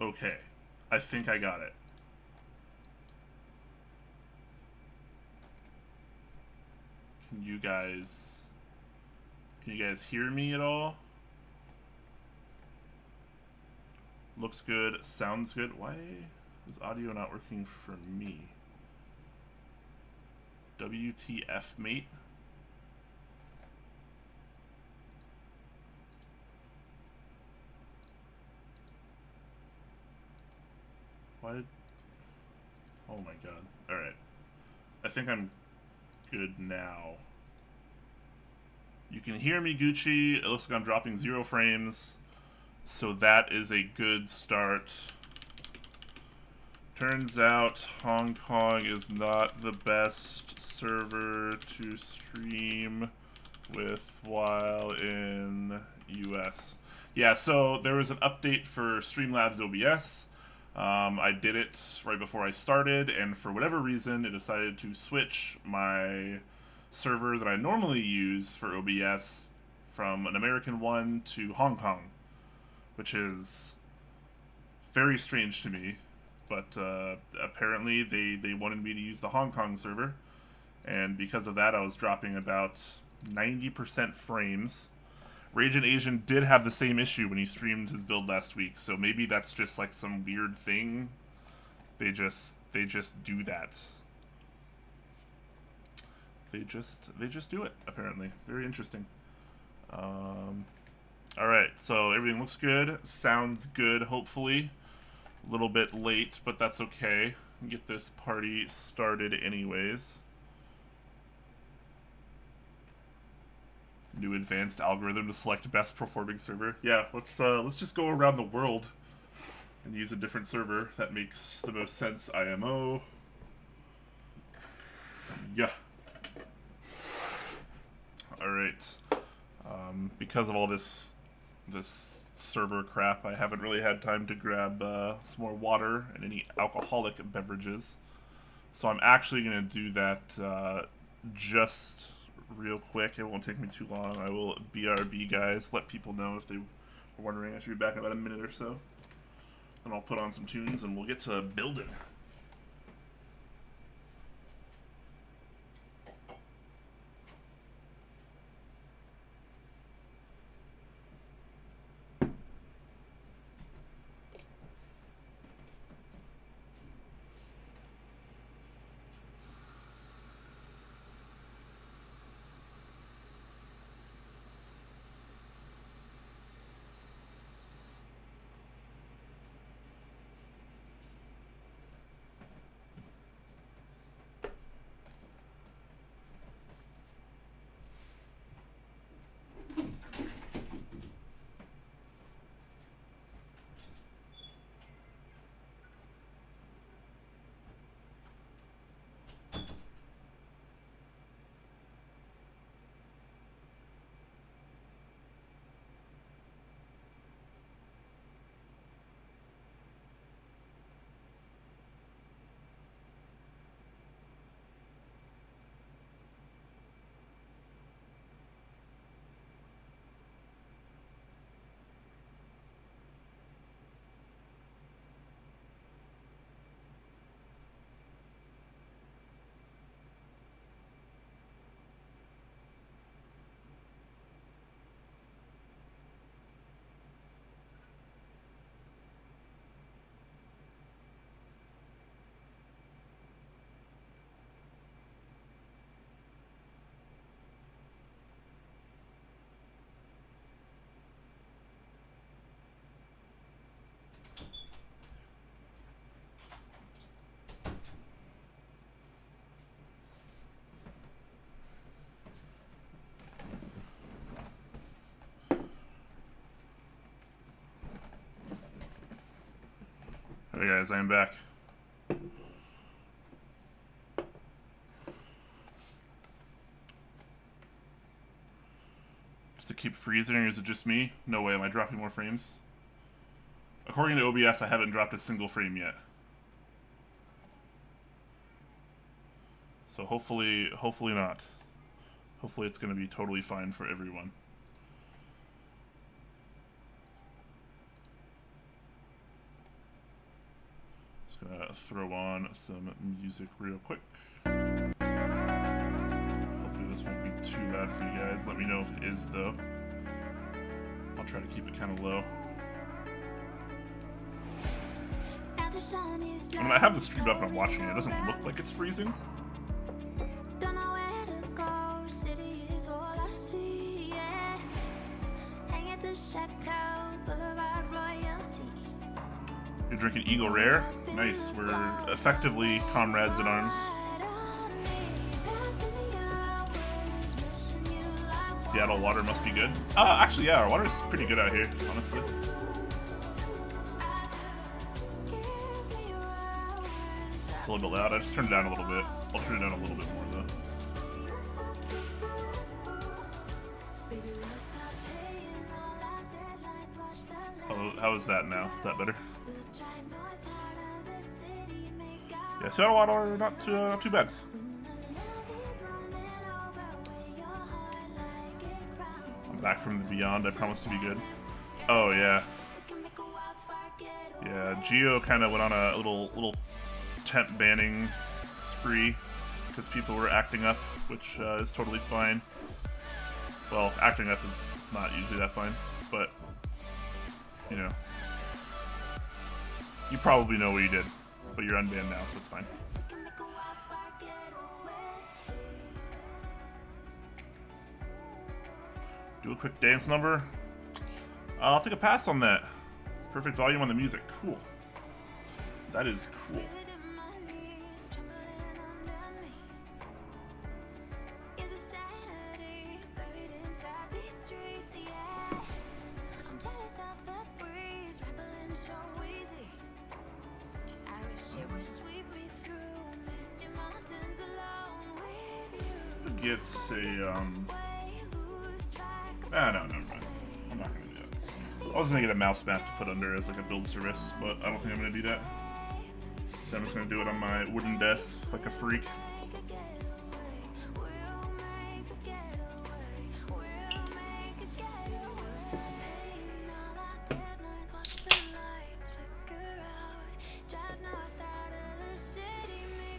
Okay. I think I got it. Can you guys hear me at all? Looks good. Sounds good. Why is audio not working for me? WTF, mate? Why? Oh my god. Alright. I think I'm good now. You can hear me, Gucci. It looks like I'm dropping 0 frames. So that is a good start. Turns out Hong Kong is not the best server to stream with while in US. Yeah, so there was an update for Streamlabs OBS. I did it right before I started, and for whatever reason, it decided to switch my server that I normally use for OBS from an American one to Hong Kong, which is very strange to me. But apparently they wanted me to use the Hong Kong server, and because of that, I was dropping about 90% frames. Raging Asian did have the same issue when he streamed his build last week, so maybe that's just like some weird thing. They just do that. They just do it, apparently. Very interesting. Alright, so everything looks good, sounds good, hopefully. A little bit late, but that's okay. Get this party started anyways. New advanced algorithm to select best performing server. Yeah, let's just go around the world and use a different server. That makes the most sense. IMO. Yeah. Alright. Because of all this server crap, I haven't really had time to grab some more water and any alcoholic beverages. So I'm actually going to do that just real quick. It won't take me too long. I will BRB, guys. Let people know if they were wondering. I should be back in about a minute or so. Then I'll put on some tunes and we'll get to building. Hey guys, I am back. Does it keep freezing or is it just me? No way, am I dropping more frames? According to OBS, I haven't dropped a single frame yet. So hopefully not. Hopefully it's going to be totally fine for everyone. Gonna throw on some music real quick. Hopefully this won't be too loud for you guys. Let me know if it is though. I'll try to keep it kind of low. I mean, I have the stream up and I'm watching it. It doesn't look like it's freezing. You're drinking Eagle Rare? Nice. We're effectively comrades in arms. Seattle water must be good. Actually, yeah, our water is pretty good out here, honestly. It's a little bit loud. I just turned it down a little bit. I'll turn it down a little bit more, though. How is that now? Is that better? Yeah, Seattle water, not too bad. I'm back from the beyond. I promise to be good. Oh yeah. Yeah, Geo kind of went on a little temp banning spree because people were acting up, which is totally fine. Well, acting up is not usually that fine, but you know, you probably know what you did, but you're unbanned now, so it's fine. Do a quick dance number. I'll take a pass on that. Perfect volume on the music. Cool. That is cool. Gets a no, never mind. I'm not gonna do that. I was gonna get a mouse mat to put under as like a build service, but I don't think I'm gonna do that. So I'm just gonna do it on my wooden desk like a freak.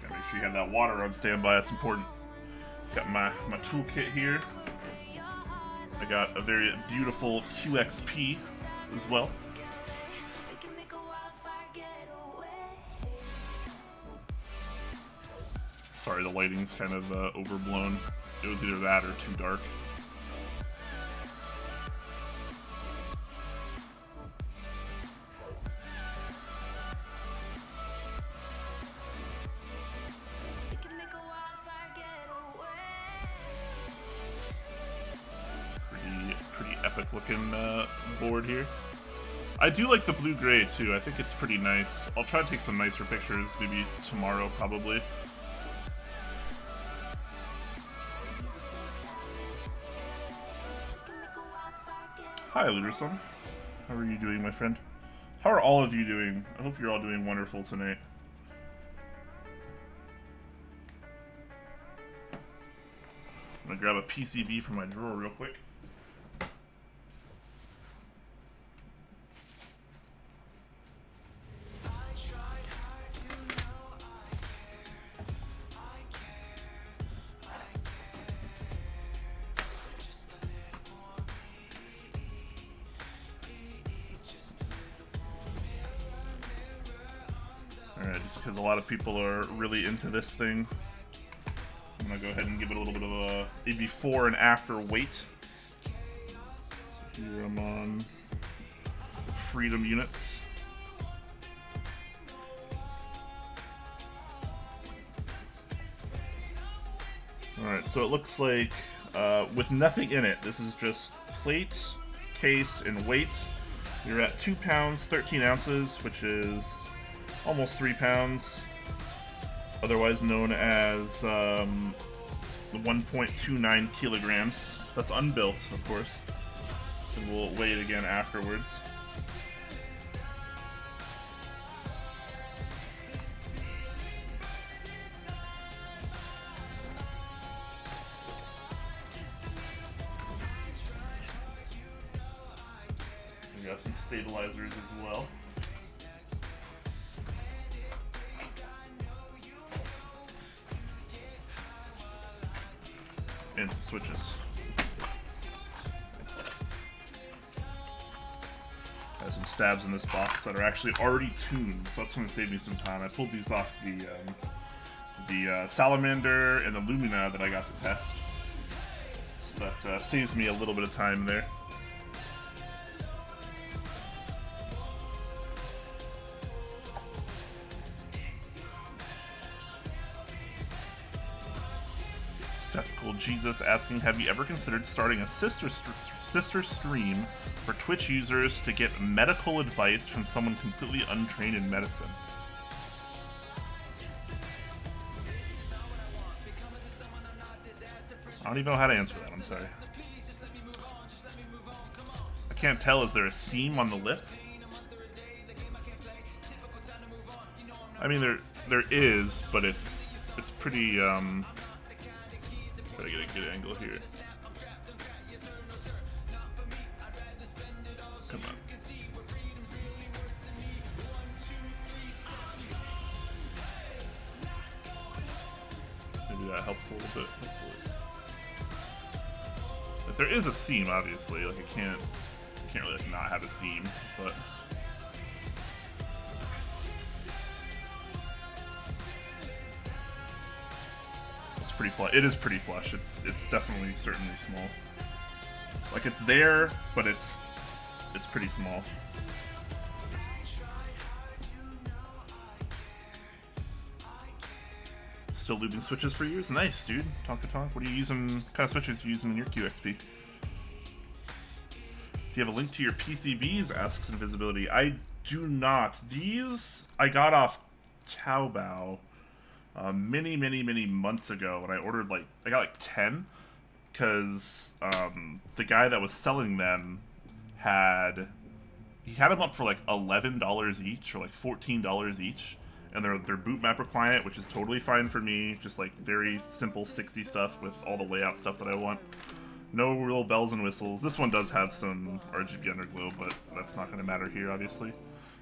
Gotta make sure you have that water on standby, that's important. Got my toolkit here. I got a very beautiful QXP as well. Sorry, the lighting's kind of overblown. It was either that or too dark. Pretty epic looking board here. I do like the blue-gray too. I think it's pretty nice. I'll try to take some nicer pictures, maybe tomorrow probably. Hi, Luderson. How are you doing, my friend? How are all of you doing? I hope you're all doing wonderful tonight. I'm gonna grab a PCB from my drawer real quick. Alright, just because a lot of people are really into this thing, I'm going to go ahead and give it a little bit of a before and after weight. Here I'm on Freedom units. Alright, so it looks like with nothing in it, this is just plate, case, and weight. You're at 2 pounds, 13 ounces, which is almost 3 pounds, otherwise known as 1.29 kilograms. That's unbuilt, of course, and we'll weigh it again afterwards. We got some stabilizers as well. switches. Has some stabs in this box that are actually already tuned, so that's going to save me some time. I pulled these off the Salamander and the Lumina that I got to test. So that saves me a little bit of time there. Skeptical Jesus asking, have you ever considered starting a sister stream for Twitch users to get medical advice from someone completely untrained in medicine? I don't even know how to answer that, I'm sorry. I can't tell, is there a seam on the lip? I mean, there is, but it's pretty, gotta get a good angle here. Come on. Maybe that helps a little bit, hopefully. If there is a seam, obviously, like I can't really like not have a seam, but it's pretty flush. It is pretty flush. It's definitely certainly small. Like it's there, but it's pretty small. Still lubing switches for years? Nice, dude. Tonka Tonk. What are you using? What kind of switches are you using in your QXP? Do you have a link to your PCBs? Asks Invisibility. I do not. These I got off Taobao many months ago when I ordered I got like 10 because the guy that was selling them had them up for like $11 each or like $14 each. And their boot mapper client, which is totally fine for me, just like very simple 60 stuff with all the layout stuff that I want. No real bells and whistles. This one does have some RGB underglow, but that's not going to matter here, obviously.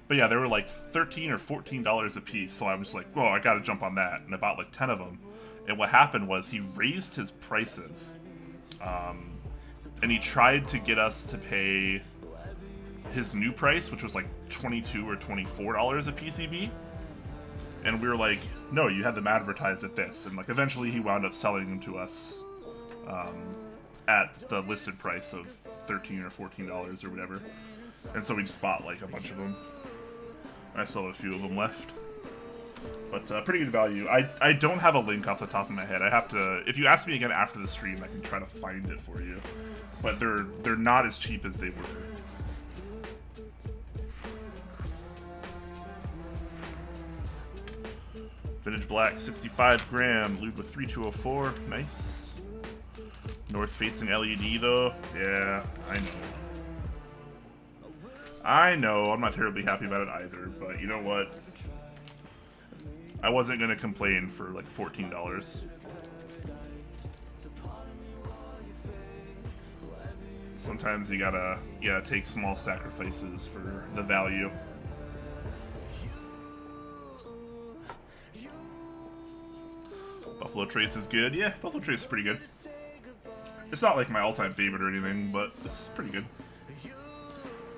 But yeah, they were like $13 or $14 a piece, so I was like, whoa, I gotta jump on that, and I bought like 10 of them. And what happened was he raised his prices, and he tried to get us to pay his new price, which was like $22 or $24 a PCB. And we were like, no, you had them advertised at this. And like eventually he wound up selling them to us at the listed price of $13 or $14 or whatever. And so we just bought like a bunch of them. I still have a few of them left. But pretty good value. I don't have a link off the top of my head. I have to, if you ask me again after the stream, I can try to find it for you. But they're not as cheap as they were. Vintage Black, 65 gram, lube with 3204, nice. North facing LED though, yeah, I know, I'm not terribly happy about it either, but you know what? I wasn't gonna complain for like $14. Sometimes you gotta take small sacrifices for the value. Buffalo Trace is good. Yeah, Buffalo Trace is pretty good. It's not like my all-time favorite or anything, but this is pretty good.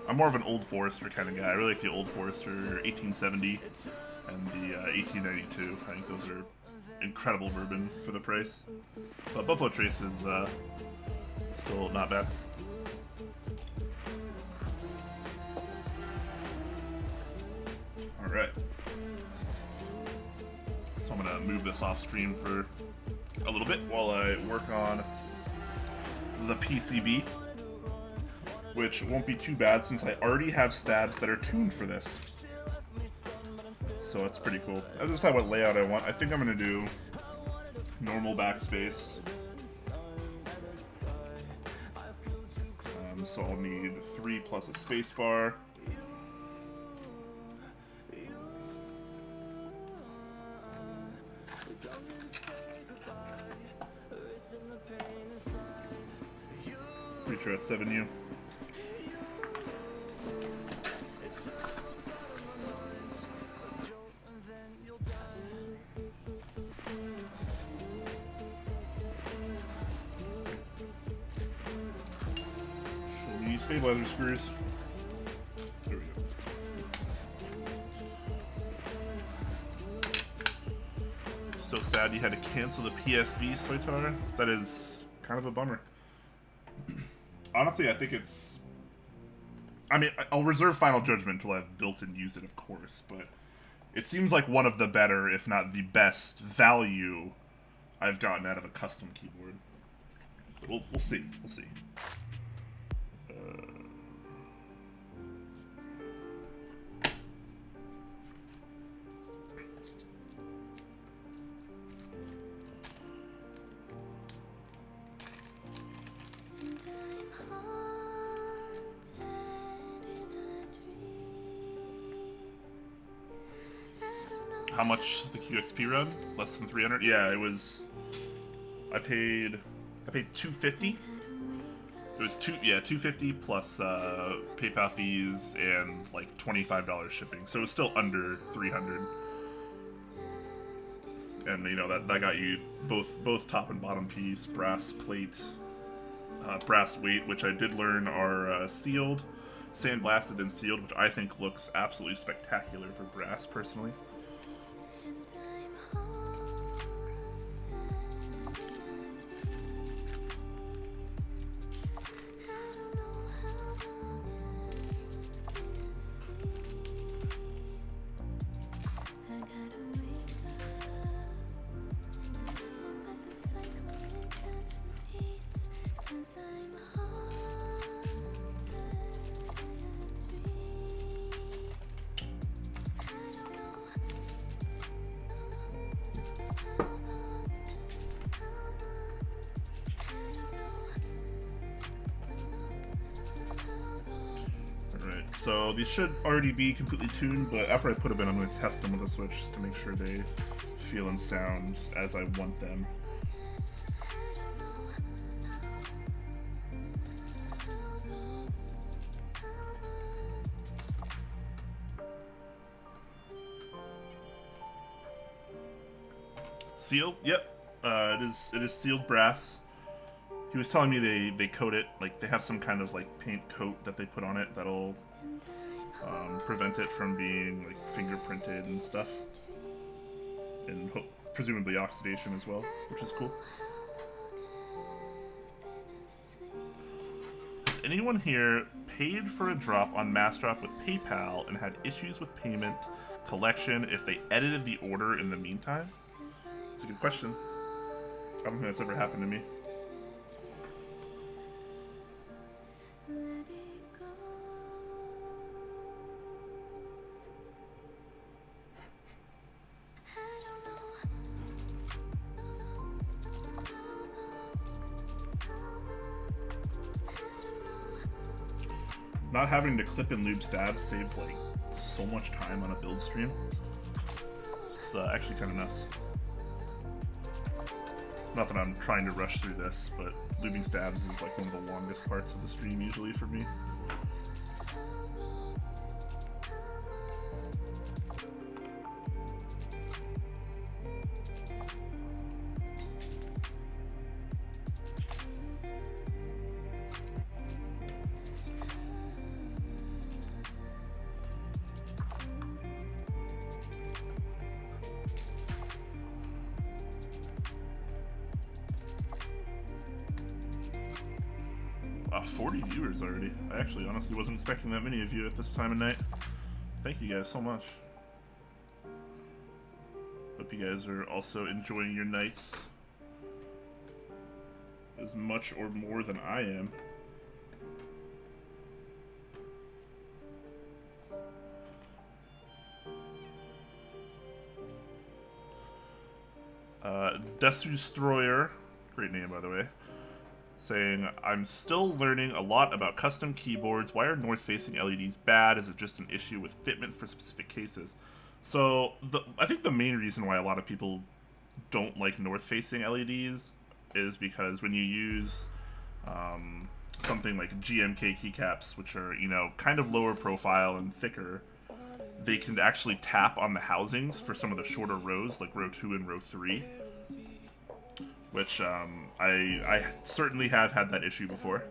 I'm more of an Old Forester kind of guy. I really like the Old Forester 1870 and the 1892. I think those are incredible bourbon for the price. But Buffalo Trace is still not bad. Alright. So I'm gonna move this off stream for a little bit while I work on the PCB, which won't be too bad since I already have stabs that are tuned for this. So it's pretty cool. I just decide what layout I want. I think I'm gonna do normal backspace. So I'll need 3 plus a spacebar. Pretty sure it's 7U. the stabilizer screws. There we go. So sad you had to cancel the PSD, Soitar. That is kind of a bummer. Honestly, I think it's... I mean, I'll reserve final judgment until I've built and used it, of course, but it seems like one of the better, if not the best, value I've gotten out of a custom keyboard. But we'll see. We'll see. How much the QXP run? Less than 300? Yeah, it was. I paid $250. It was $250 plus PayPal fees and like $25 shipping. So it was still under 300. And you know that got you both top and bottom piece, brass plate, brass weight, which I did learn are sealed, sandblasted and sealed, which I think looks absolutely spectacular for brass personally. So these should already be completely tuned, but after I put them in, I'm going to test them with a switch just to make sure they feel and sound as I want them. Sealed? Yep. It is sealed brass. He was telling me they coat it, like they have some kind of like paint coat that they put on it that'll prevent it from being like fingerprinted and stuff, and presumably oxidation as well, which is cool. Anyone here paid for a drop on Massdrop with PayPal and had issues with payment collection if they edited the order in the meantime? It's a good question. I don't think that's ever happened to me. Not having to clip and lube stabs saves like so much time on a build stream. It's actually kind of nuts. Not that I'm trying to rush through this, but lubing stabs is like one of the longest parts of the stream usually for me. Wow, 40 viewers already. I actually honestly wasn't expecting that many of you at this time of night. Thank you guys so much. Hope you guys are also enjoying your nights as much or more than I am. Destroyer, great name by the way, saying, I'm still learning a lot about custom keyboards. Why are north-facing LEDs bad? Is it just an issue with fitment for specific cases? So, I think the main reason why a lot of people don't like north-facing LEDs is because when you use something like GMK keycaps, which are, you know, kind of lower profile and thicker, they can actually tap on the housings for some of the shorter rows, like row 2 and row 3. Which I certainly have had that issue before.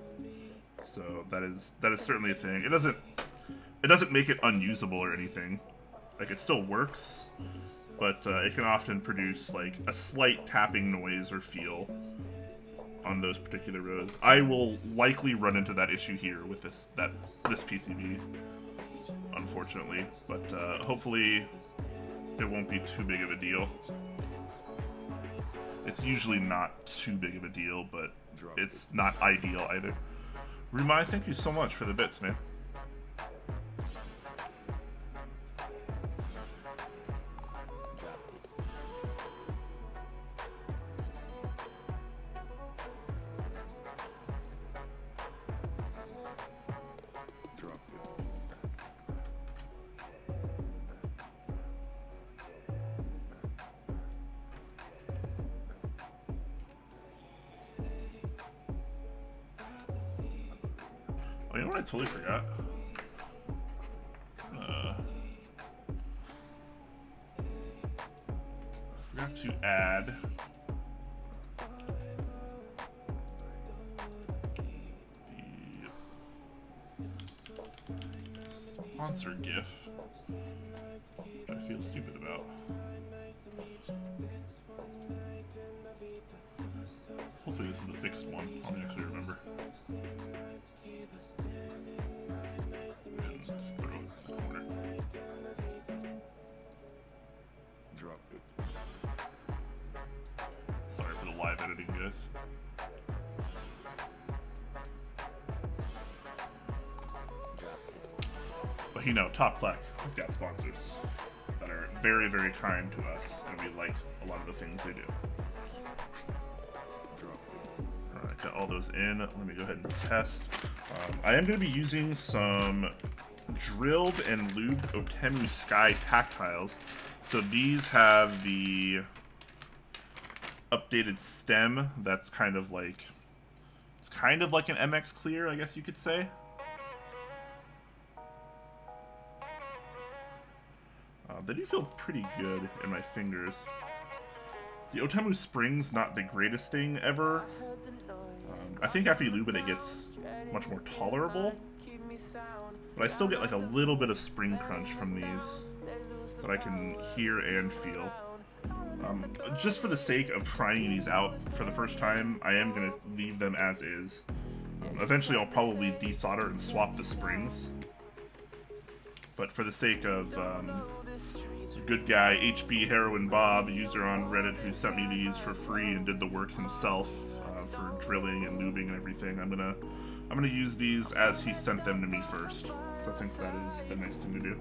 So that is certainly a thing. It doesn't make it unusable or anything. Like, it still works, but it can often produce like a slight tapping noise or feel on those particular rows. I will likely run into that issue here with this PCB, unfortunately, but hopefully it won't be too big of a deal. It's usually not too big of a deal, but it's not ideal either. Rumai, thank you so much for the bits, man. Oh, you know what I totally forgot? Forgot to add the sponsor GIF that I feel stupid about. Hopefully this is the fixed one. I'll actually remember. And just throw it in the corner. Drop it. Sorry for the live editing, guys. But you know, Top Clack has got sponsors that are very, very kind to us, and we like a lot of the things they do. Alright, got all those in. Let me go ahead and test. I am going to be using some drilled and lubed Otemu Sky tactiles. So these have the updated stem that's kind of like, it's kind of like an MX Clear, I guess you could say. They do feel pretty good in my fingers. The Otemu Spring's not the greatest thing ever. I think after you lube it, it gets much more tolerable. But I still get like a little bit of spring crunch from these that I can hear and feel. Just for the sake of trying these out for the first time, I am going to leave them as is. Eventually I'll probably desolder and swap the springs. But for the sake of good guy HB Heroin Bob, a user on Reddit who sent me these for free and did the work himself for drilling and lubing and everything, I'm gonna use these as he sent them to me first, because I think that is the nice thing to do.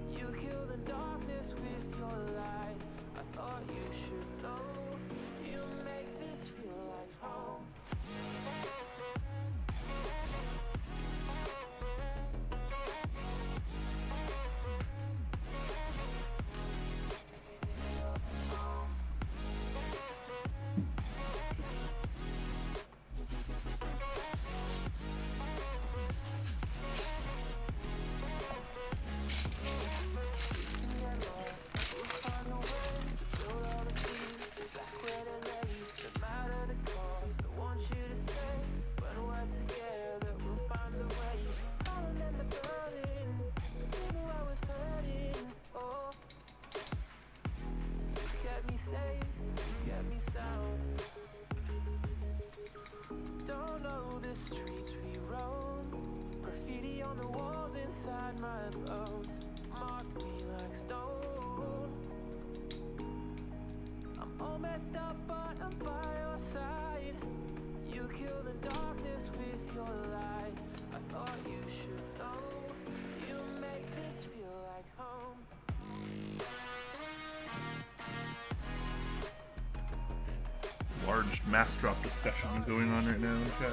Large mass drop discussion going on right now in chat.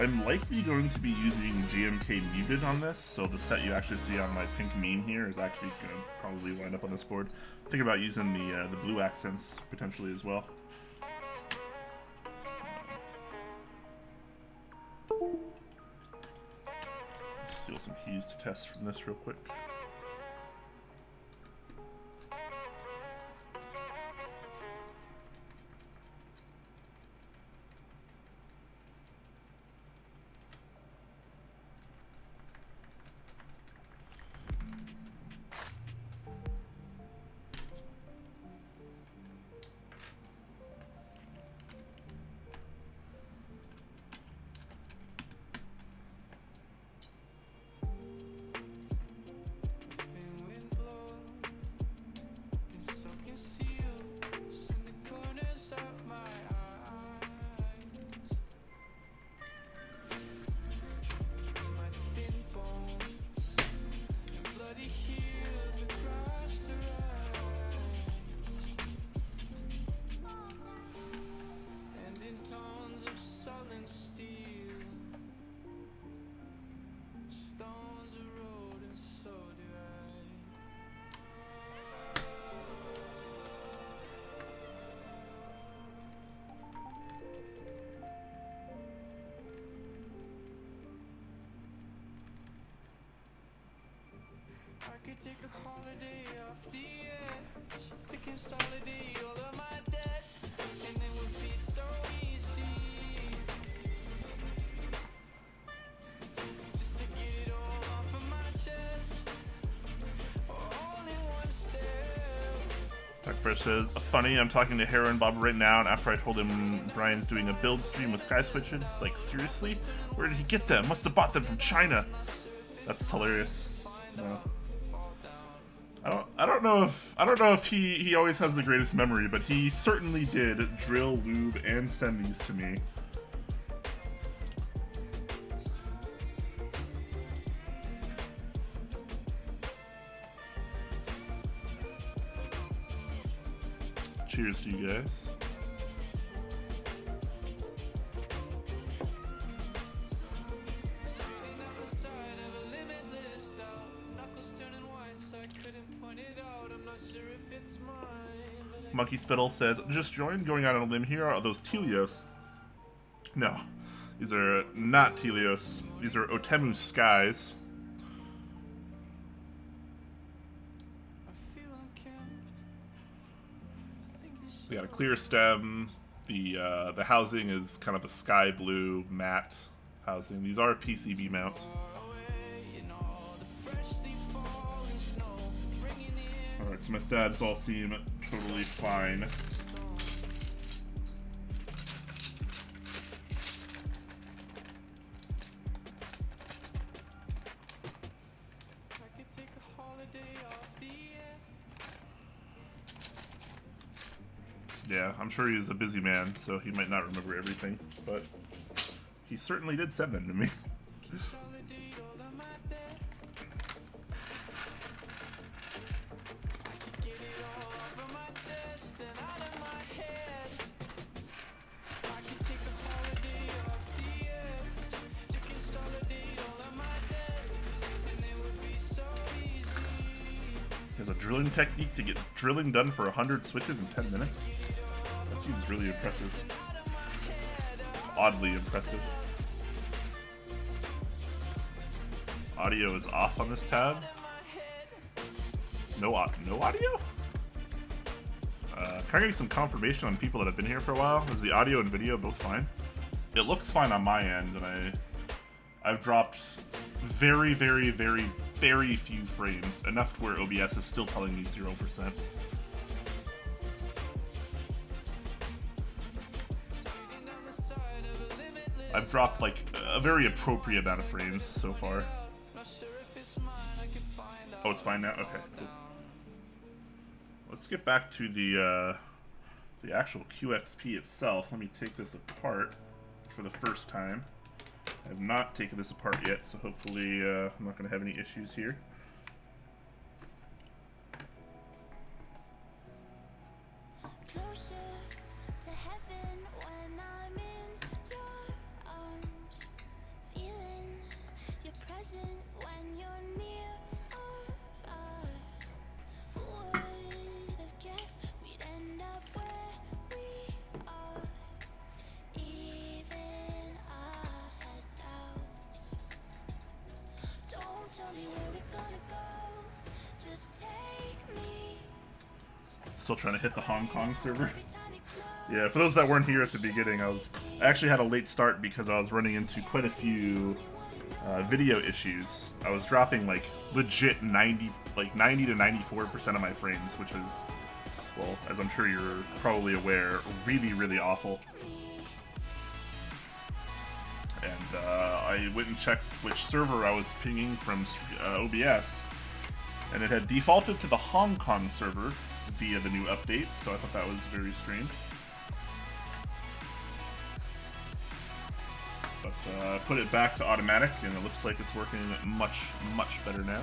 I'm likely going to be using GMK Muted on this, so the set you actually see on my pink meme here is actually going to probably wind up on this board. Think about using the blue accents potentially as well. Steal some keys to test from this real quick. Fresh says, funny, I'm talking to Heron Bob right now, and after I told him Brian's doing a build stream with Sky Switches, he's like, seriously? Where did he get them? Must have bought them from China. That's hilarious. No. I don't know if he always has the greatest memory, but he certainly did drill, lube, and send these to me. Cheers to you guys. Monkey Spittle says, just joined, going out on a limb here. Are those Telios? No, these are not Telios. These are Otemu Skies. We got a clear stem. The housing is kind of a sky blue matte housing. These are PCB mount. Alright, so my stabs all seem totally fine. Yeah, I'm sure he's a busy man, so he might not remember everything, but he certainly did send them to me. There's a drilling technique to get drilling done for 100 switches in 10 minutes. That seems really impressive. Oddly impressive. Audio is off on this tab. No audio? Can I get some confirmation on people that have been here for a while? Is the audio and video both fine? It looks fine on my end, and I've dropped very, very, very, very few frames. Enough to where OBS is still telling me 0%. I've dropped like a very appropriate amount of frames so far. Oh, it's fine now? Okay, cool. Let's get back to the actual QXP itself. Let me take this apart for the first time. I have not taken this apart yet, so hopefully I'm not going to have any issues here. Still trying to hit the Hong Kong server. Yeah, for those that weren't here at the beginning, I actually had a late start because I was running into quite a few video issues. I was dropping like legit 90 to 94% of my frames, which is, well, as I'm sure you're probably aware, really, really awful. And I went and checked which server I was pinging from OBS, and it had defaulted to the Hong Kong server via the new update, so I thought that was very strange. But put it back to automatic, and it looks like it's working much, much better now.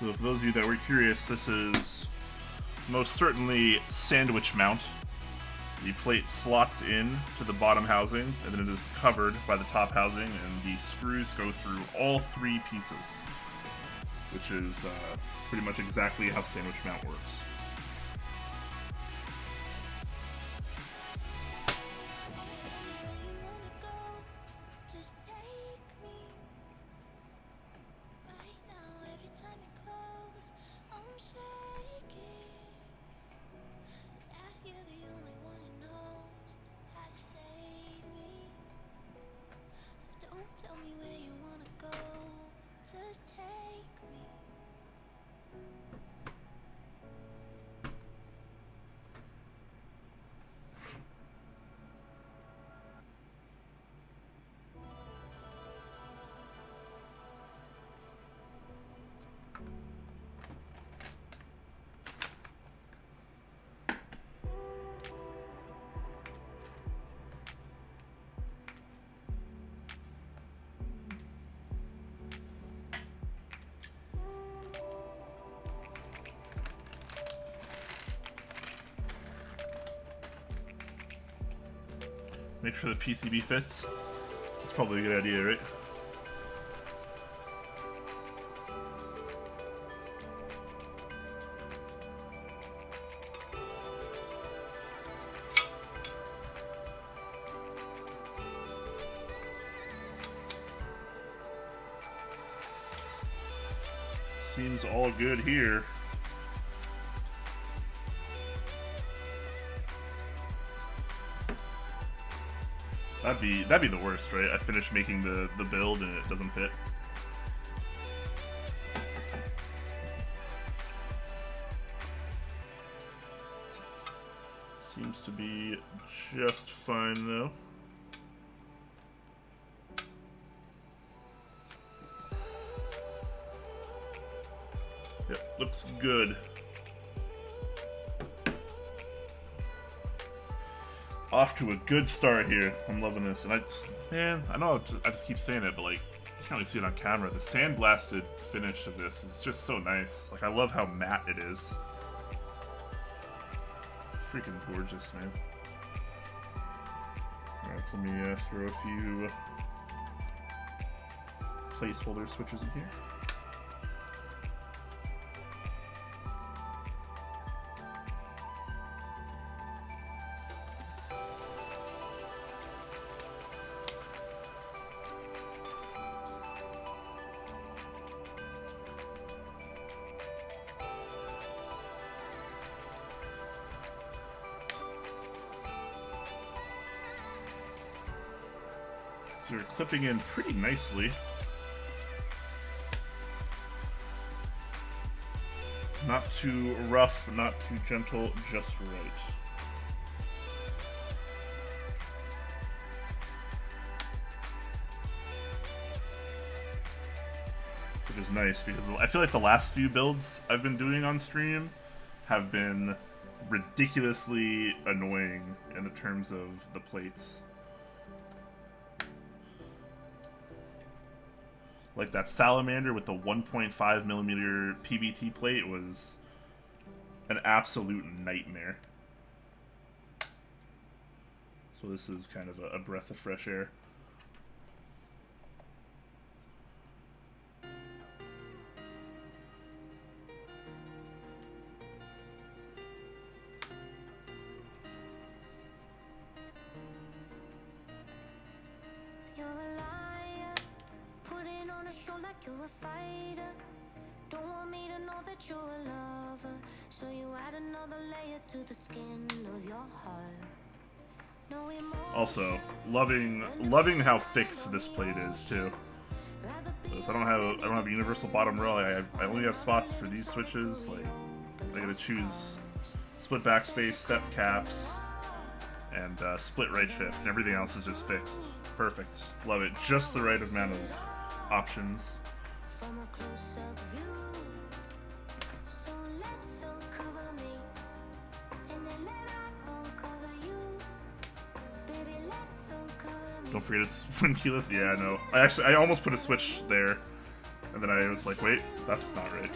So for those of you that were curious, this is most certainly sandwich mount. The plate slots in to the bottom housing, and then it is covered by the top housing, and the screws go through all three pieces, which is pretty much exactly how sandwich mount works. Make sure the PCB fits. That's probably a good idea, right? Seems all good here. That'd be the worst, right? I finish making the build and it doesn't fit. Seems to be just fine though. Yep, looks good. Off to a good start here. I'm loving this, and I know I just keep saying it, but like, you can't really see it on camera. The sandblasted finish of this is just so nice. Like, I love how matte it is. Freaking gorgeous, man. Alright, let me throw a few placeholder switches in here. So they're clipping in pretty nicely. Not too rough, not too gentle, just right. Which is nice, because I feel like the last few builds I've been doing on stream have been ridiculously annoying in the terms of the plates. Like that salamander with the 1.5mm PBT plate was an absolute nightmare. So this is kind of a breath of fresh air. You're a fighter, don't want me to know that you're a lover, so you add another layer to the skin of your heart. No emotion, Also, loving how fixed this plate is too. Because I don't have a universal bottom row. I only have spots for these switches. Like, I gotta choose split backspace, step caps, and split right shift, and everything else is just fixed. Perfect. Love it. Just the right amount of options. from a close-up view, so let's uncover me, and then let I uncover you, baby, let's uncover me. Don't forget it's when keyless. Yeah, I know. I almost put a switch there And then I was like, wait, that's not right.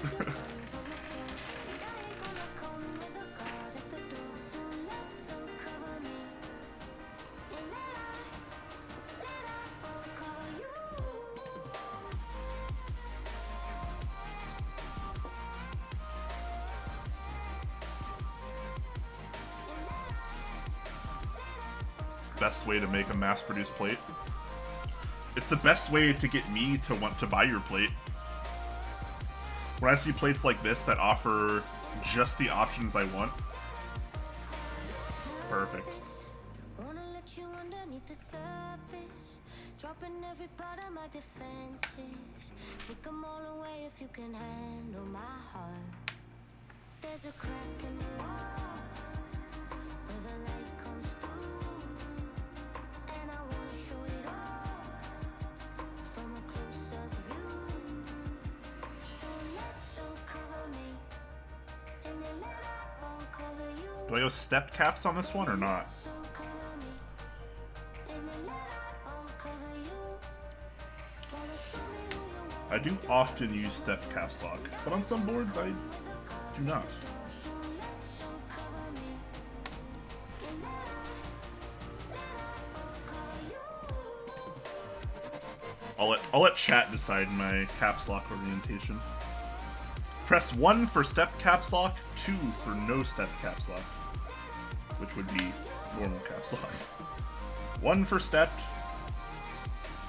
Best way to make a mass-produced plate. It's the best way to get me to want to buy your plate. When I see plates like this that offer just the options I want, perfect. Dropping every part of my defenses. Take them all away if you can handle my heart. There's a crack in the wall where the light comes through, and I wanna show it all from a close-up view. So let's uncover me, and then let uncover you. Do I go stepped caps on this one or not? I do often use stepped caps lock, but on some boards I do not. I'll let chat decide my caps lock orientation. Press 1 for stepped caps lock, 2 for no stepped caps lock, which would be normal caps lock. 1 for stepped,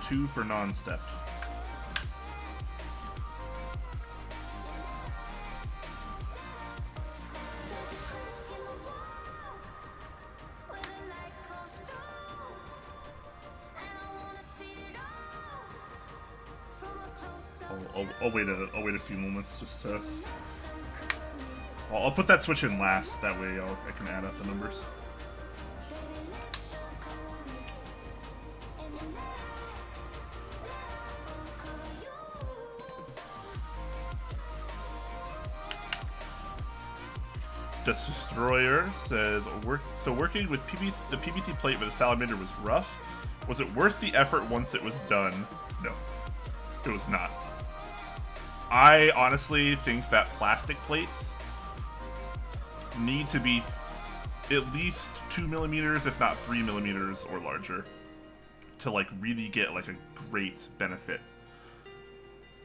2 for non-stepped. I'll wait a few moments just to. I'll put that switch in last. That way I can add up the numbers. Destroyer says, working with the PBT plate with a salamander was rough. Was it worth the effort once it was done? No, it was not. I honestly think that plastic plates need to be at least 2 millimeters, if not 3 millimeters or larger, to like really get like a great benefit,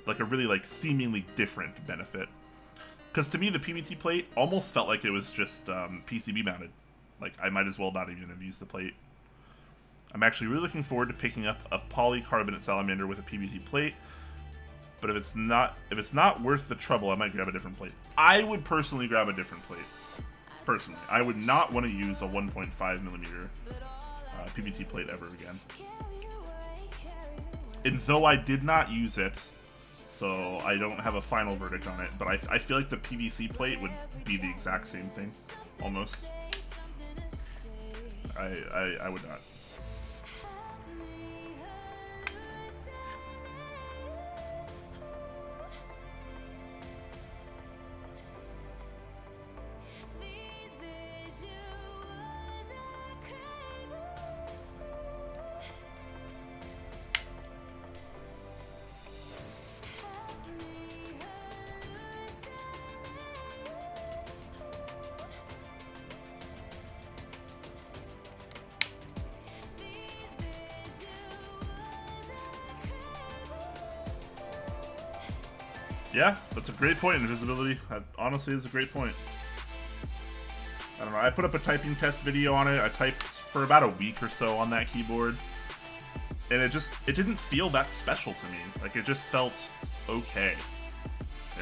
like a really like seemingly different benefit. Because to me, the PBT plate almost felt like it was just PCB mounted. Like I might as well not even have used the plate. I'm actually really looking forward to picking up a polycarbonate salamander with a PBT plate. But if it's not worth the trouble, I might grab a different plate. I would personally grab a different plate. Personally, I would not want to use a 1.5 millimeter PBT plate ever again. And though I did not use it, so I don't have a final verdict on it, but I feel like the PVC plate would be the exact same thing, almost. I would not. Yeah, that's a great point. Invisibility, that honestly is a great point. I don't know, I put up a typing test video on it. I typed for about a week or so on that keyboard. And it didn't feel that special to me. Like, it just felt okay.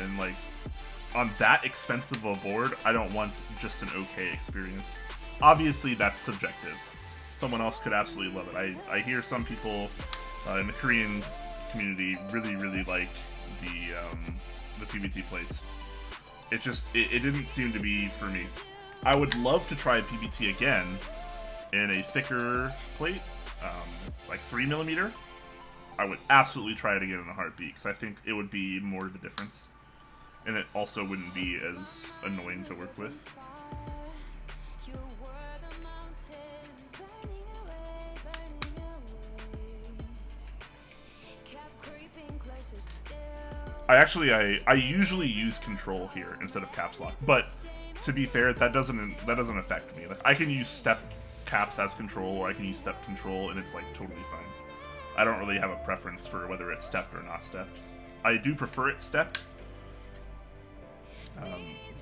And like, on that expensive of a board, I don't want just an okay experience. Obviously, that's subjective. Someone else could absolutely love it. I hear some people in the Korean community really like the PBT plates. It didn't seem to be for me. I would love to try PBT again in a thicker plate, like 3 millimeter. I would absolutely try it again in a heartbeat, because I think it would be more of a difference. And it also wouldn't be as annoying to work with. I usually use control here instead of caps lock, but to be fair, that doesn't affect me. Like, I can use step caps as control, or I can use step control, and it's like totally fine. I don't really have a preference for whether it's stepped or not stepped. I do prefer it stepped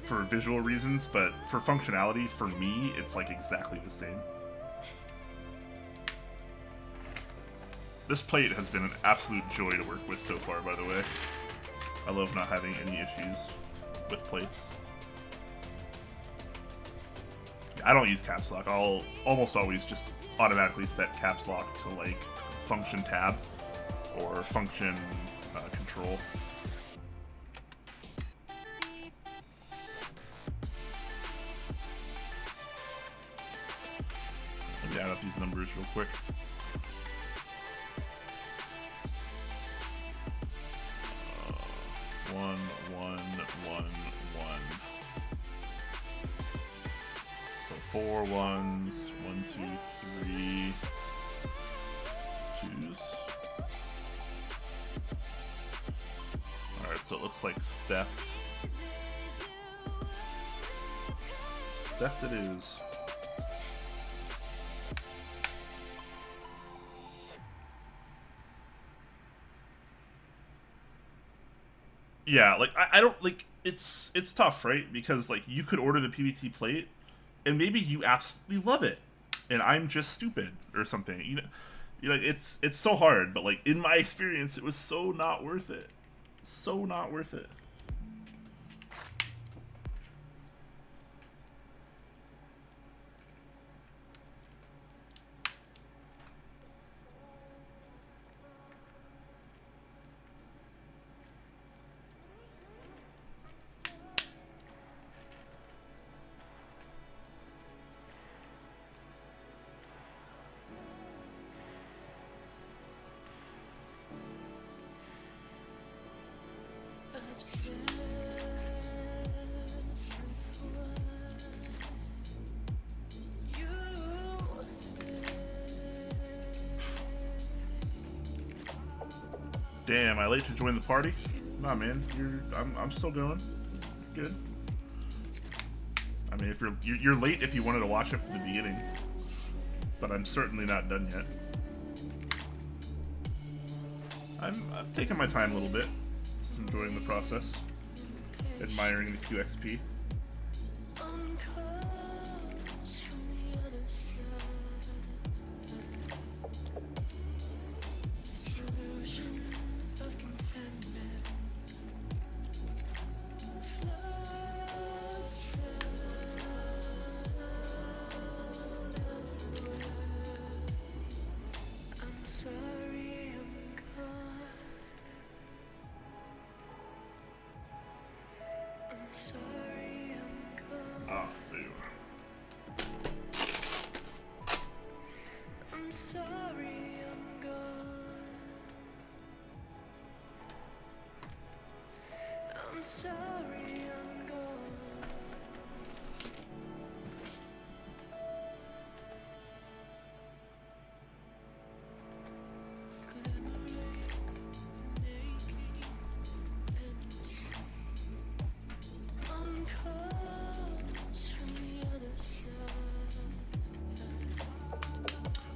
for visual reasons, but for functionality, for me, it's like exactly the same. This plate has been an absolute joy to work with so far, by the way. I love not having any issues with plates. I don't use caps lock. I'll almost always just automatically set caps lock to like function tab or function control. Let me add up these numbers real quick. One, one, one, one. So 4 ones, 1, 2, 3 twos. Alright, so it looks like stepped. Stepped it is. Yeah, like I don't like it's tough, right? Because like you could order the PBT plate and maybe you absolutely love it and I'm just stupid or something. You know, it's so hard, but like in my experience it was so not worth it. So not worth it. Damn, I late to join the party? Nah, man, I'm still going. Good. I mean, if you're late if you wanted to watch it from the beginning, but I'm certainly not done yet. I'm taking my time a little bit, just enjoying the process, admiring the QXP.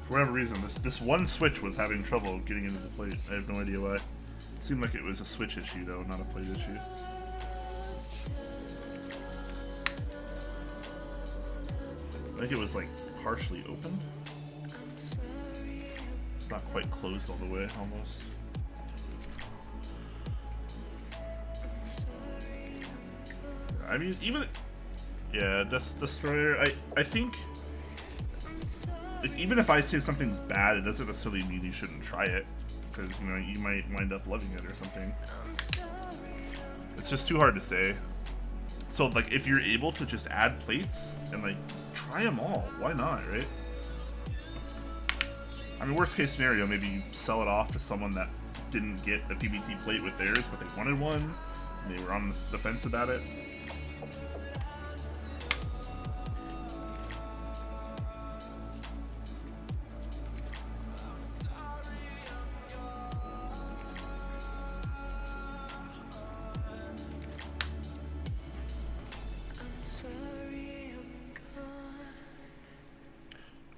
For whatever reason, this one switch was having trouble getting into the plate. I have no idea why. It seemed like it was a switch issue though, not a plate issue. I think it was like partially opened. It's not quite closed all the way, almost. I mean, even... Yeah, Destroyer, I think... Even if I say something's bad, it doesn't necessarily mean you shouldn't try it, because you know you might wind up loving it or something. It's just too hard to say. So like, if you're able to just add plates and like try them all, why not, right? I mean, worst case scenario, maybe you sell it off to someone that didn't get a PBT plate with theirs, but they wanted one, and they were on the fence about it.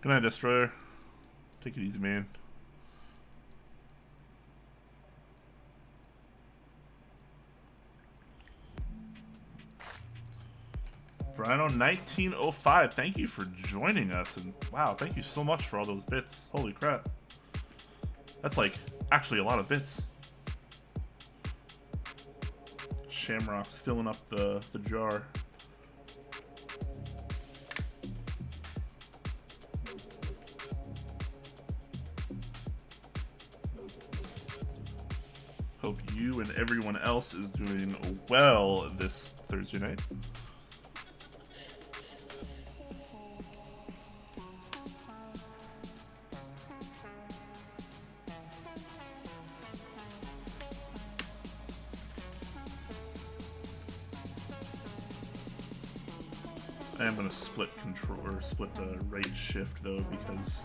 Good night, Destroyer. Take it easy, man. Brino1905, thank you for joining us, and wow, thank you so much for all those bits. Holy crap. That's like actually a lot of bits. Shamrock's filling up the jar. Hope you and everyone else is doing well this Thursday night. I am gonna split control or split right shift though, because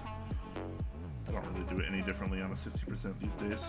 I don't really do it any differently on a 60% these days.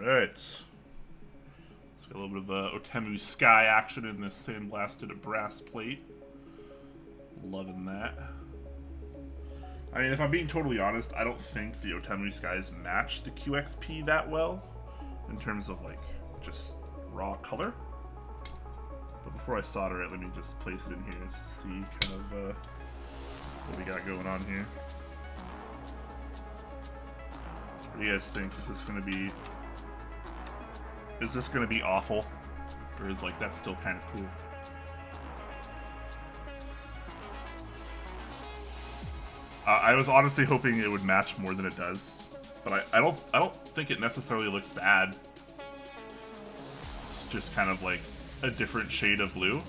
Alright. Let's get a little bit of Otemu Sky action in this sandblasted brass plate. Loving that. I mean, if I'm being totally honest, I don't think the Otemu Skies match the QXP that well in terms of, like, just raw color. But before I solder it, let me just place it in here just to see kind of what we got going on here. What do you guys think? Is this gonna be awful? Or is, like, that still kind of cool? I was honestly hoping it would match more than it does, but I don't think it necessarily looks bad. It's just kind of like a different shade of blue.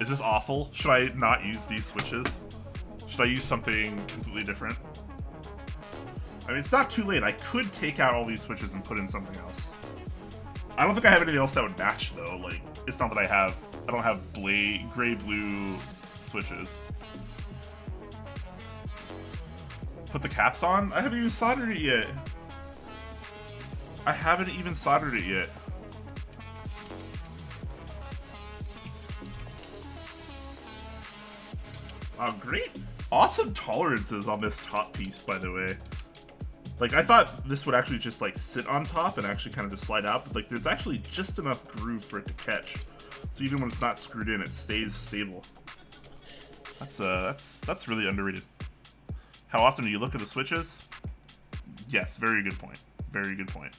Is this awful? Should I not use these switches? Should I use something completely different? I mean, it's not too late. I could take out all these switches and put in something else. I don't think I have anything else that would match, though. Like, it's not that I don't have gray-blue switches. Put the caps on? I haven't even soldered it yet. I haven't even soldered it yet. Oh, great. Awesome tolerances on this top piece, by the way. Like, I thought this would actually just, like, sit on top and actually kind of just slide out, but, like, there's actually just enough groove for it to catch. So even when it's not screwed in, it stays stable. That's really underrated. How often do you look at the switches? Yes, very good point. Very good point.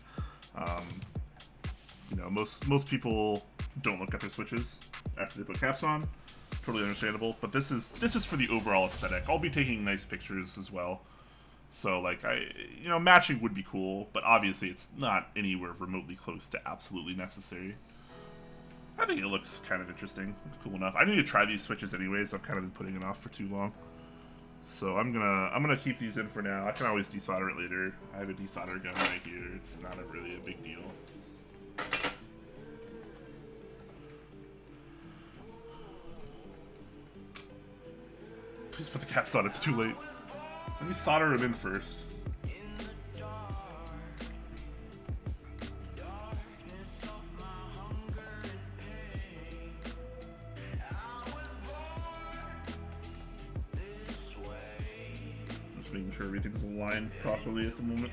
You know, most people don't look at their switches after they put caps on. Totally understandable. But this is for the overall aesthetic. I'll be taking nice pictures as well. So, like, you know, matching would be cool, but obviously it's not anywhere remotely close to absolutely necessary. I think it looks kind of interesting. It's cool enough. I need to try these switches anyways. I've kind of been putting it off for too long. So I'm gonna keep these in for now. I can always desolder it later. I have a desolder gun right here. It's not really a big deal. Please put the caps on. It's too late. Let me solder them in first. Just making sure everything's aligned properly at the moment.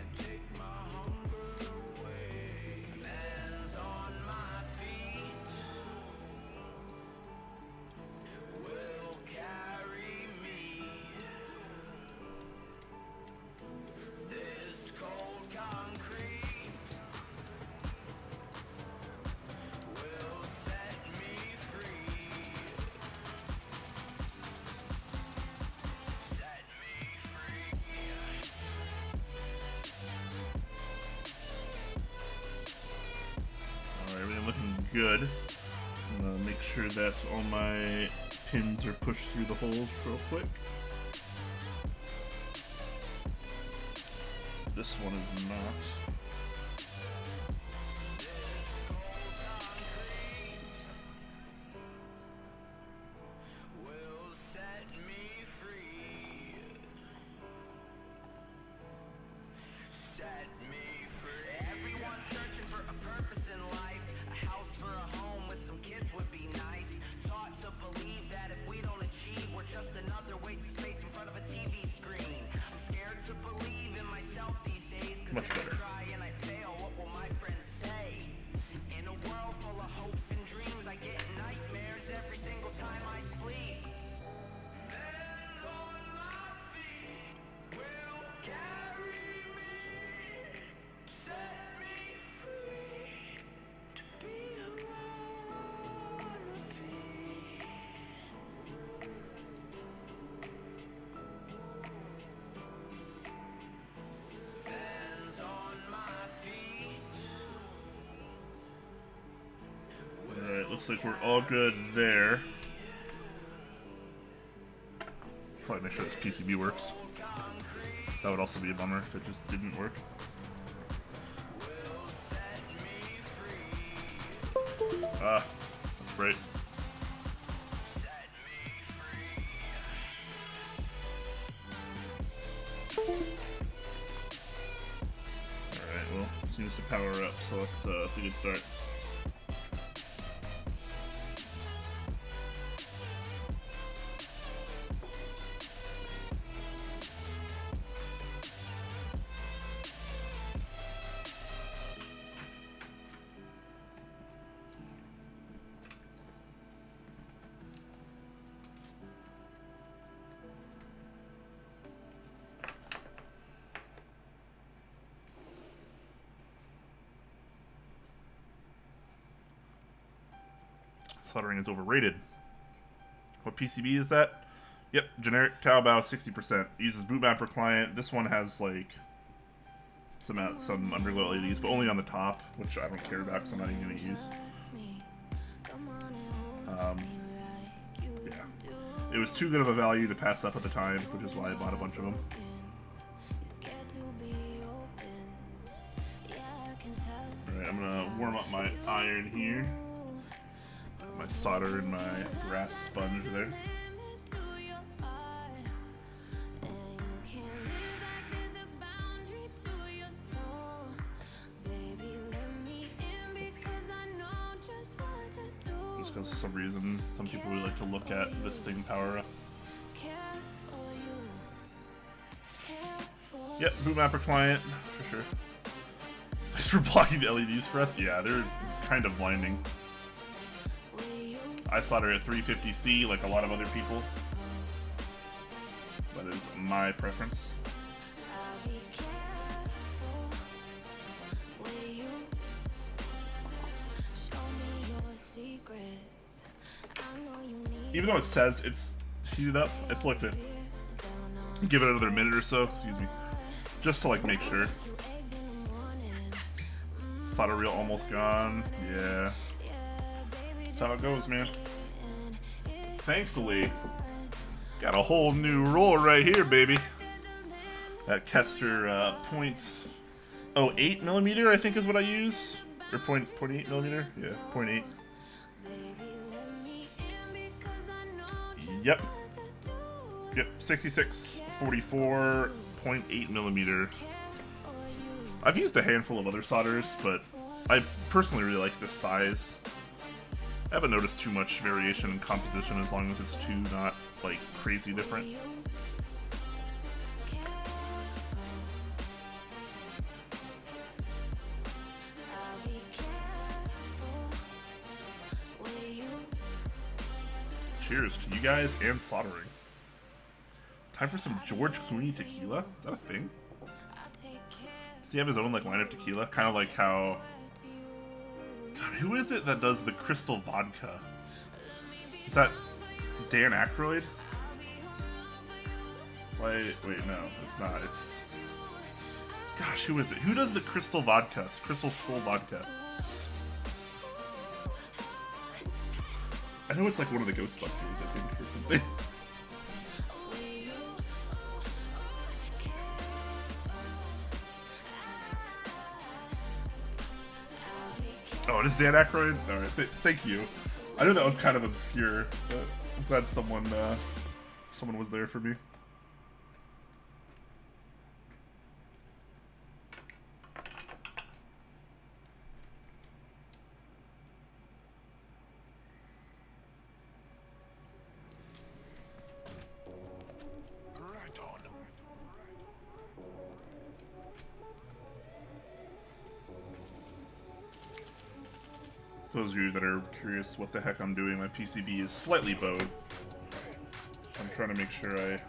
Good. I'm gonna make sure that all my pins are pushed through the holes real quick. This one is not. Much better. Looks like we're all good there. Probably make sure this PCB works. That would also be a bummer if it just didn't work. Ah, that's right. Alright, well, seems to power up, so that's a good start. Soldering is overrated. What PCB is that? Yep, generic Taobao 60%. Uses bootmapper client. This one has like some underglow LEDs, but only on the top, which I don't care about because I'm not even going to use. Yeah. It was too good of a value to pass up at the time, which is why I bought a bunch of them. Alright, I'm going to warm up my iron here. My solder and my brass sponge there. Just because for some reason, some people really like to look at this thing power up. Yep, bootmapper client, for sure. Thanks for blocking the LEDs for us. Yeah, they're kind of blinding. I solder at 350C like a lot of other people. That is my preference. Even though it says it's heated up, I still like to give it another minute or so, excuse me, just to like make sure. Solder reel almost gone, yeah. That's how it goes, man. Thankfully, got a whole new roll right here, baby. That Kester .08 millimeter, I think is what I use. Or 0.8 millimeter? Yeah, 0.8. Yep. Yep, 6644 0.8 millimeter. I've used a handful of other solders, but I personally really like this size. I haven't noticed too much variation in composition as long as it's too not like crazy different. Cheers to you guys and soldering. Time for some George Clooney tequila? Is that a thing? Does he have his own like line of tequila? Kind of like how... God, who is it that does the crystal vodka? Is that Dan Aykroyd? Wait, no, it's not. It's... Gosh, who is it? Who does the crystal vodka? It's Crystal Skull vodka. I know it's like one of the Ghostbusters, I think, or something. Oh, it is Dan Aykroyd? Alright, thank you. I knew that was kind of obscure, but I'm glad someone was there for me. Those of you that are curious what the heck I'm doing, my PCB is slightly bowed. I'm trying to make sure I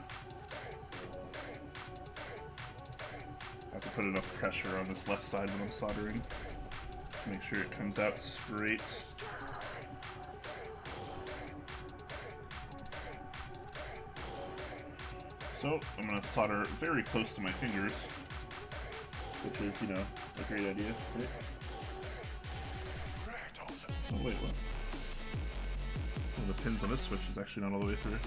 have to put enough pressure on this left side when I'm soldering to make sure it comes out straight. So I'm going to solder very close to my fingers, which is, you know, a great idea, right? Oh wait, what? One of the pins on this switch is actually not all the way through.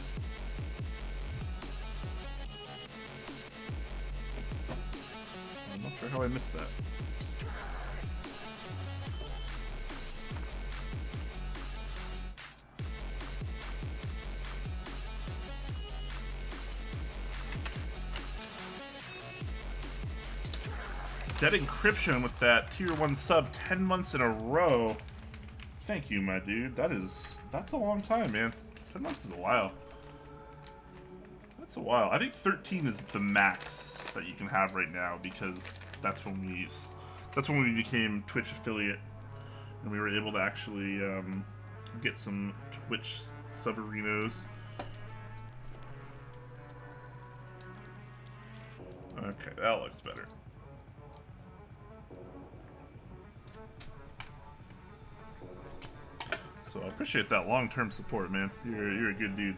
I'm not sure how I missed that. Dead Encryption with that tier 1 sub 10 months in a row. Thank you, my dude. That's a long time, man. 10 months is a while. That's a while. I think 13 is the max that you can have right now because that's when we became Twitch affiliate and we were able to actually get some Twitch subarinos. Okay, that looks better. So I appreciate that long-term support, man. You're a good dude.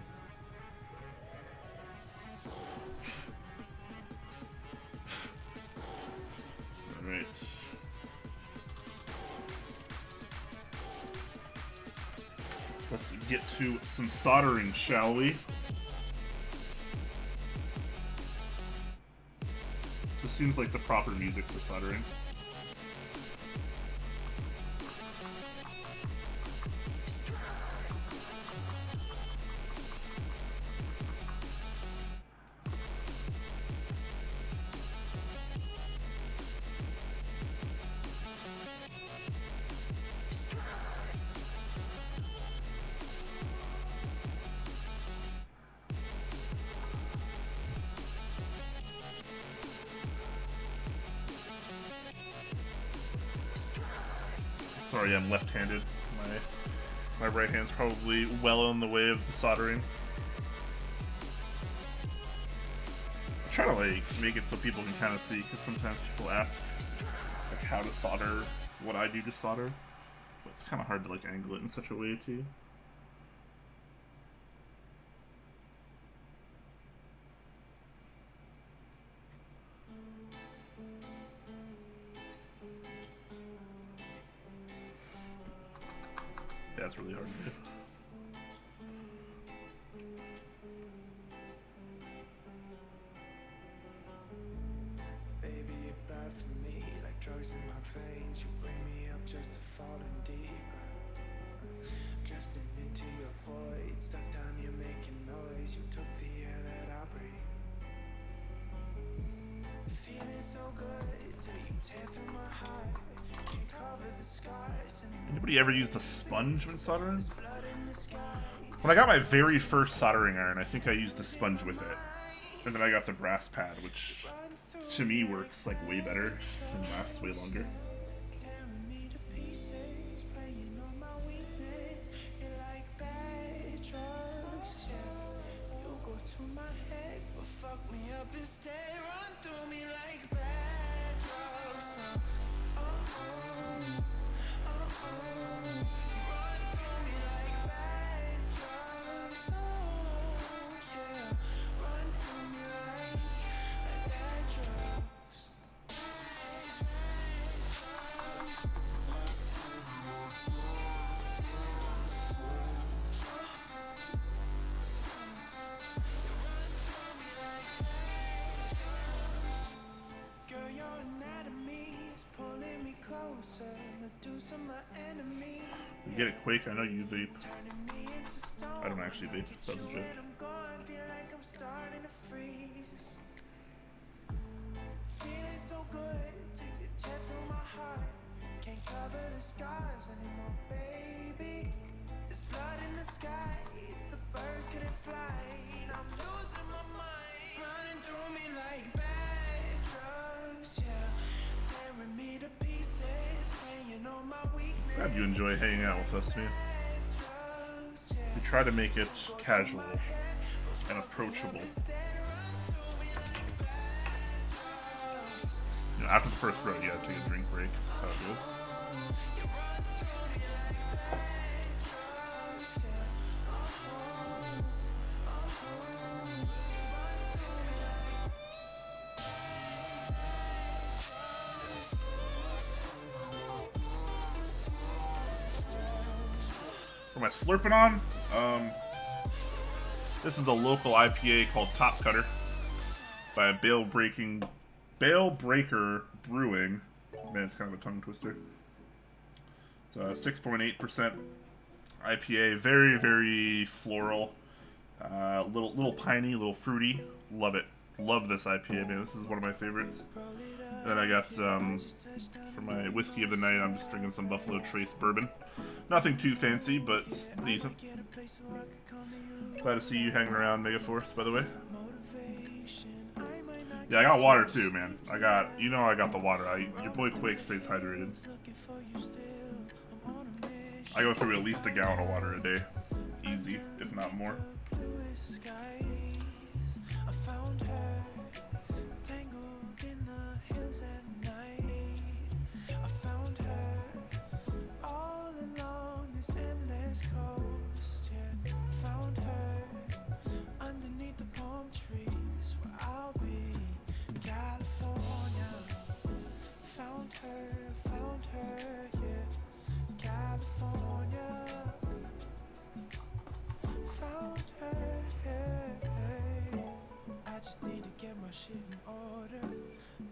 All right. Let's get to some soldering, shall we? This seems like the proper music for soldering. Sorry, I'm left-handed. My right hand's probably well in the way of the soldering. I'm trying to like make it so people can kind of see, because sometimes people ask like how to solder, what I do to solder, but it's kind of hard to like angle it in such a way too. Yeah, it's really hard to do. Baby, you're bad for me, like drugs in my veins. You bring me up just to fall in deeper. Drifting into your void, stuck down here making noise. You took the air that I breathe. Feeling so good till you tear through my heart. Can't cover the scars. Anybody ever use the sponge when soldering? When I got my very first soldering iron, I think I used the sponge with it. And then I got the brass pad, which to me works like way better and lasts way longer. get it quick. I know you vape. I don't actually vape. That's a joke. Feeling so good, take the jet through my heart. Can't cover the scars anymore, baby. There's blood in the sky, the birds couldn't fly. I'm losing my mind, running through me like bad drugs, yeah. Tearing me to pieces, playing on my weakness. Glad you enjoy hanging out with us, man. We try to make it casual and approachable. You know, after the first row, you gotta take a drink break. That's how it goes. What am I slurping on? This is a local IPA called Top Cutter by Bale Breaker Brewing. Man, it's kind of a tongue twister. It's a 6.8% IPA. Very, very floral. Little piney, little fruity. Love it. Love this IPA, man. This is one of my favorites. And then I got, for my whiskey of the night, I'm just drinking some Buffalo Trace bourbon. Nothing too fancy, but it's decent. Glad to see you hanging around Megaforce, by the way. Yeah, I got water too, man. I got the water. Your boy Quake stays hydrated. I go through at least a gallon of water a day. Easy, if not more. Shit in order.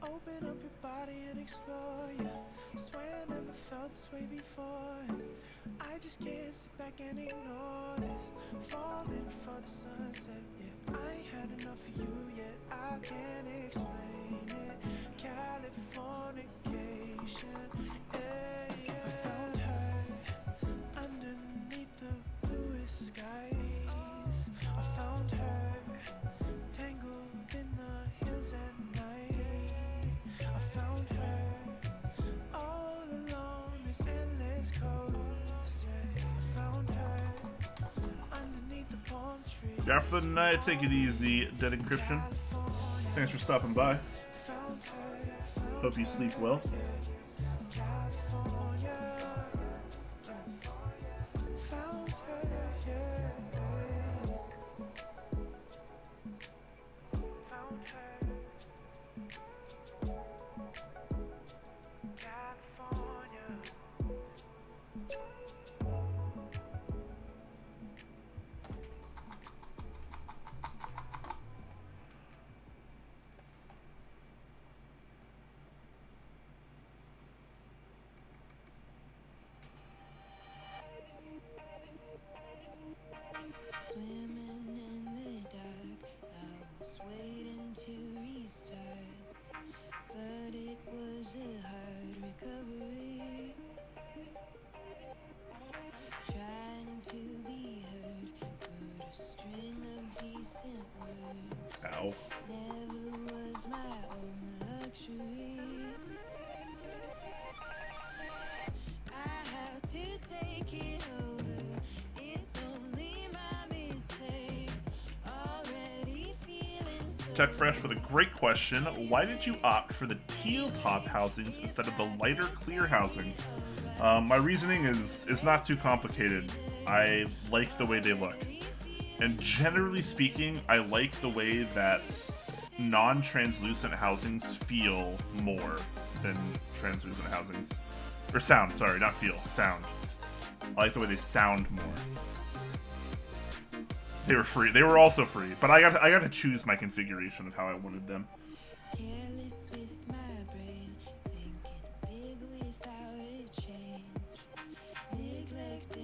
Open up your body and explore, yeah. Swear I never felt this way before. I just can't sit back and ignore this. Falling for the sunset, yeah. I ain't had enough of you yet. I can't explain it. Californication, yeah, yeah. I found her underneath the bluest skies. I found her tangled in the hills at night. I found her all along this endless coast. Yeah, I found her underneath the palm tree. Yeah, for the night, take it easy, Dead Encryption. Thanks for stopping by. Hope you sleep well. Swimming in the dark, I was waiting to restart, but it was a hard recovery. Trying to be heard, put a string of decent words. Ow. Never was my own luxury. I have to take it over. It's only my mistake. Already feeling so. Tech Fresh with a great question. Why did you opt for the teal top housings instead of the lighter clear housings? My reasoning is not too complicated. I like the way they look. And generally speaking, I like the way that non-translucent housings feel more than translucent housings. Or sound, sorry, not feel, sound. I like the way they sound more. They were free. They were also free, but I got to choose my configuration of how I wanted them. Careless with my brain, thinking big without a change. Neglecting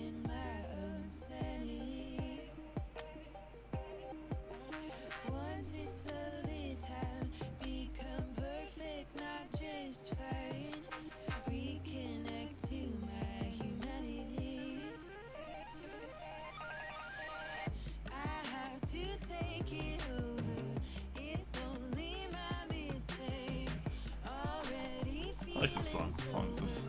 I like this song. What song is this?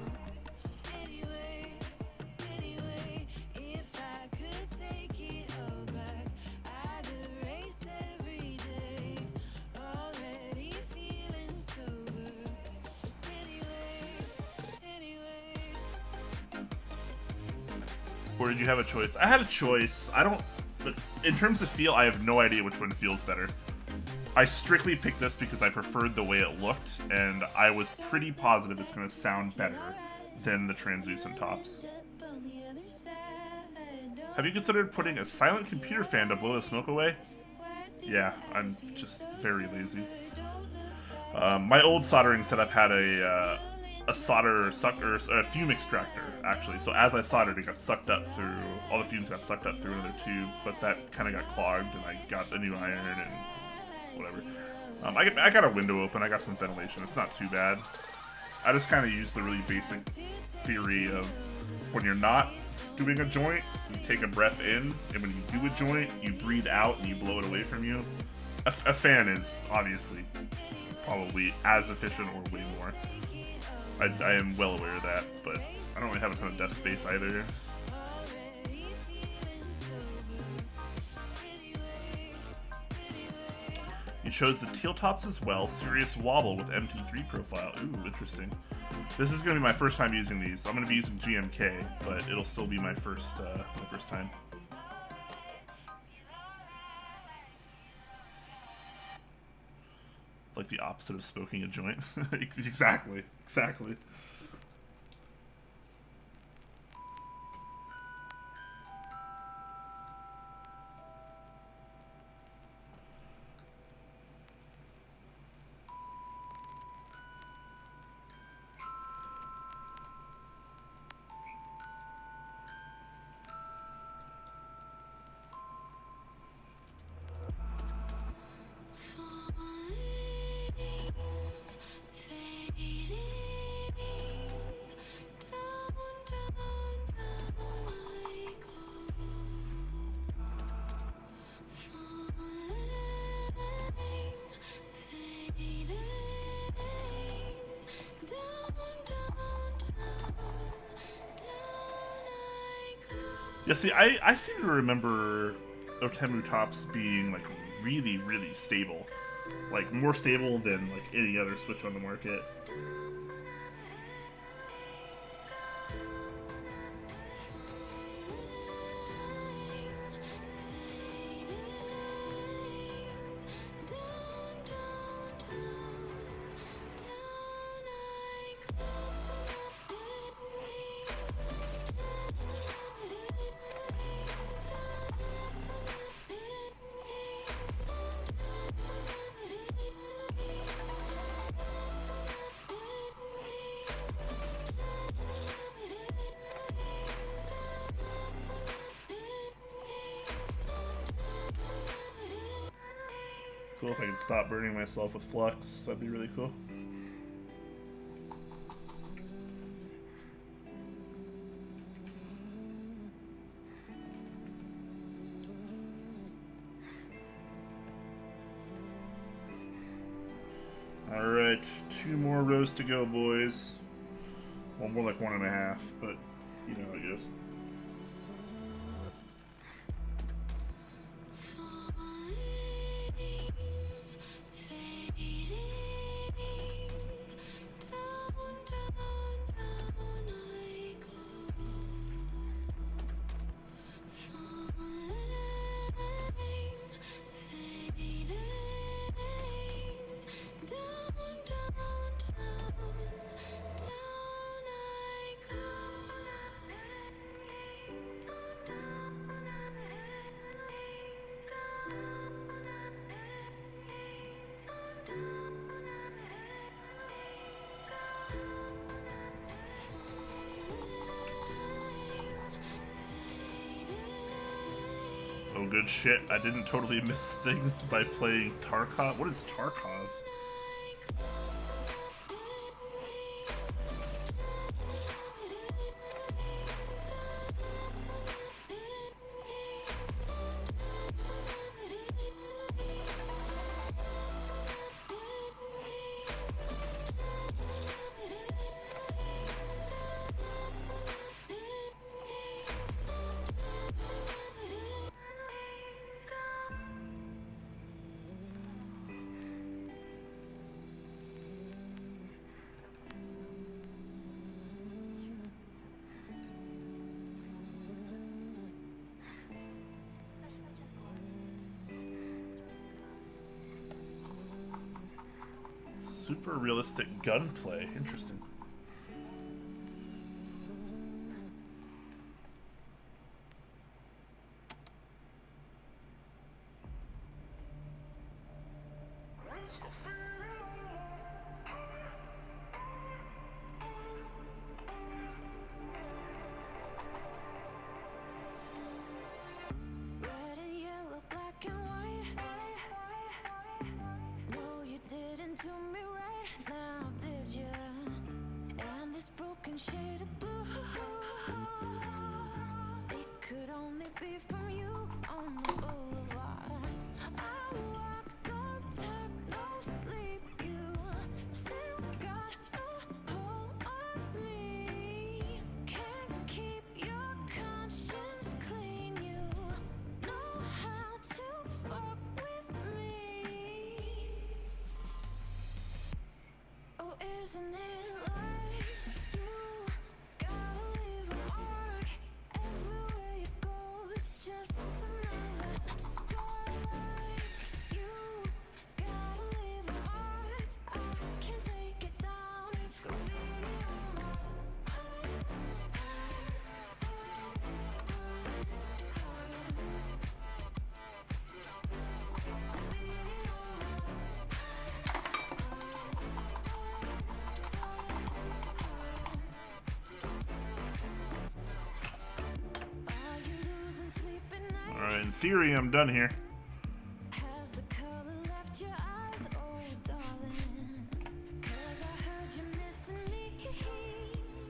Or did you have a choice? I had a choice. I don't... But in terms of feel, I have no idea which one feels better. I strictly picked this because I preferred the way it looked, and I was pretty positive it's going to sound better than the translucent tops. Have you considered putting a silent computer fan to blow the smoke away? Yeah, I'm just very lazy. My old soldering setup had a fume extractor, actually. So as I soldered, it got sucked up through, all the fumes got sucked up through another tube, but that kind of got clogged, and I got a new iron and whatever. I got a window open, I got some ventilation, it's not too bad. I just kind of use the really basic theory of when you're not doing a joint, you take a breath in, and when you do a joint, you breathe out and you blow it away from you. A fan is obviously probably as efficient or way more. I am well aware of that, but I don't really have a ton of desk space either. You chose the teal tops as well. Serious wobble with MT3 profile. Ooh, interesting. This is going to be my first time using these. I'm going to be using GMK, but it'll still be my first time. Like the opposite of smoking a joint. Exactly. Yeah, see, I seem to remember Otemu tops being like really, really stable. Like more stable than like any other Switch on the market. Cool if I could stop burning myself with flux. That'd be really cool. Alright, 2 more rows to go, boys. Well, more like 1.5, but you know how it goes. Oh, good shit. I didn't totally miss things by playing Tarkov. What is Tarkov? Super realistic gunplay. Interesting. Red and yellow, black and white. No, you didn't do me right now, did you? And this broken shade of blue, it could only be from you on the boulevard. I walked on time, no sleep. You still got a hold on me. Can't keep your conscience clean. You know how to fuck with me. Oh, isn't it like you gotta leave a mark everywhere you go? It's just another scar. Like you gotta leave a mark. I can't take it down. It's graffiti on my heart. Are you losing sleep at night? Alright, in theory, I'm done here. Has the color left your eyes, oh darling? 'Cause I heard you missing me.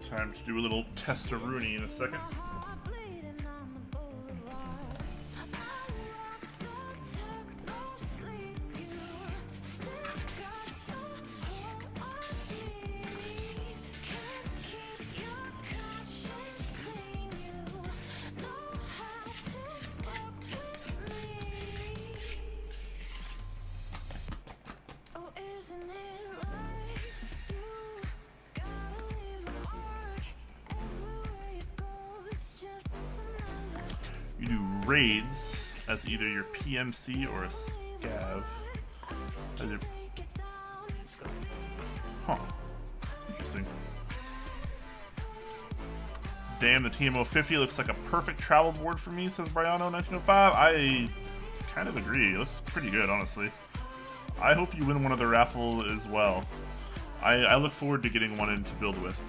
Time to do a little test-a-rooney in a second. Heart bleeding on the boulevard. I walked on time, no sleep. You still got a hold on me. Can't keep your conscience clean. You know how to fuck with me. Oh, isn't it like you gotta leave a mark everywhere you go? It's just another You do raids as either your PMC or a scav. As your... take it down. It's graffiti. Huh. Interesting. Damn, the TMO 50 looks like a perfect travel board for me, says Briano1905. I kind of agree. It looks pretty good, honestly. I hope you win one of the raffle as well. I look forward to getting one in to build with.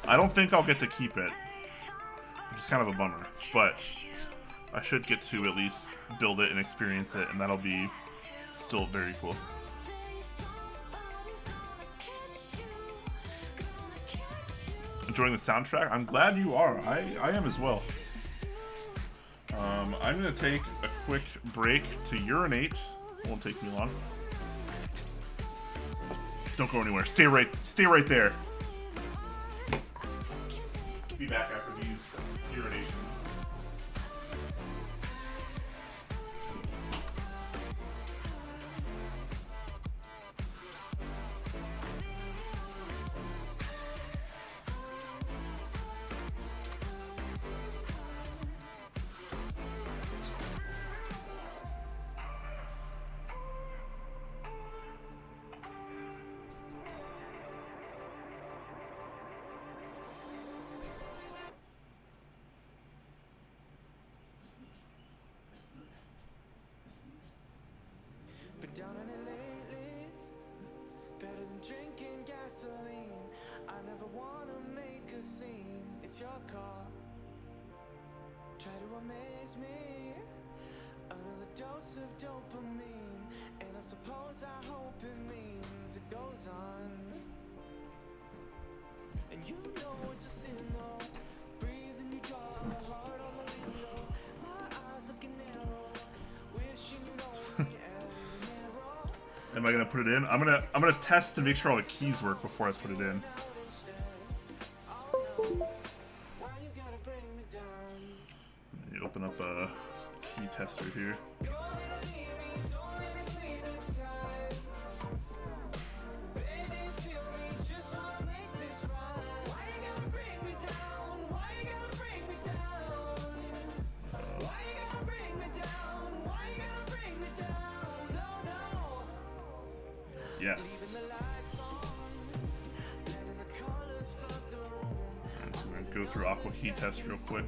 I don't think I'll get to keep it, which is kind of a bummer, but I should get to at least build it and experience it, and that'll be still very cool. Somebody's gonna catch you, gonna catch you. Enjoying the soundtrack? I'm glad you are. I am as well. I'm going to take a quick break to urinate. Won't take me long. Don't go anywhere. Stay right there. Be back after these urinations. Been down on it lately, better than drinking gasoline. I never wanna make a scene. It's your call. Try to amaze me. Another dose of dopamine, and I suppose I hope it means it goes on. And you know it's a sin though. Breathe in your jaw, heart on the window. My eyes looking narrow, wishing you'd only add an arrow. Am I gonna put it in? I'm gonna test to make sure all the keys work before I put it in. Why you gotta bring me down? Let me open up a key tester here. Yes. Alright, so we're gonna go through Aqua Key test real quick.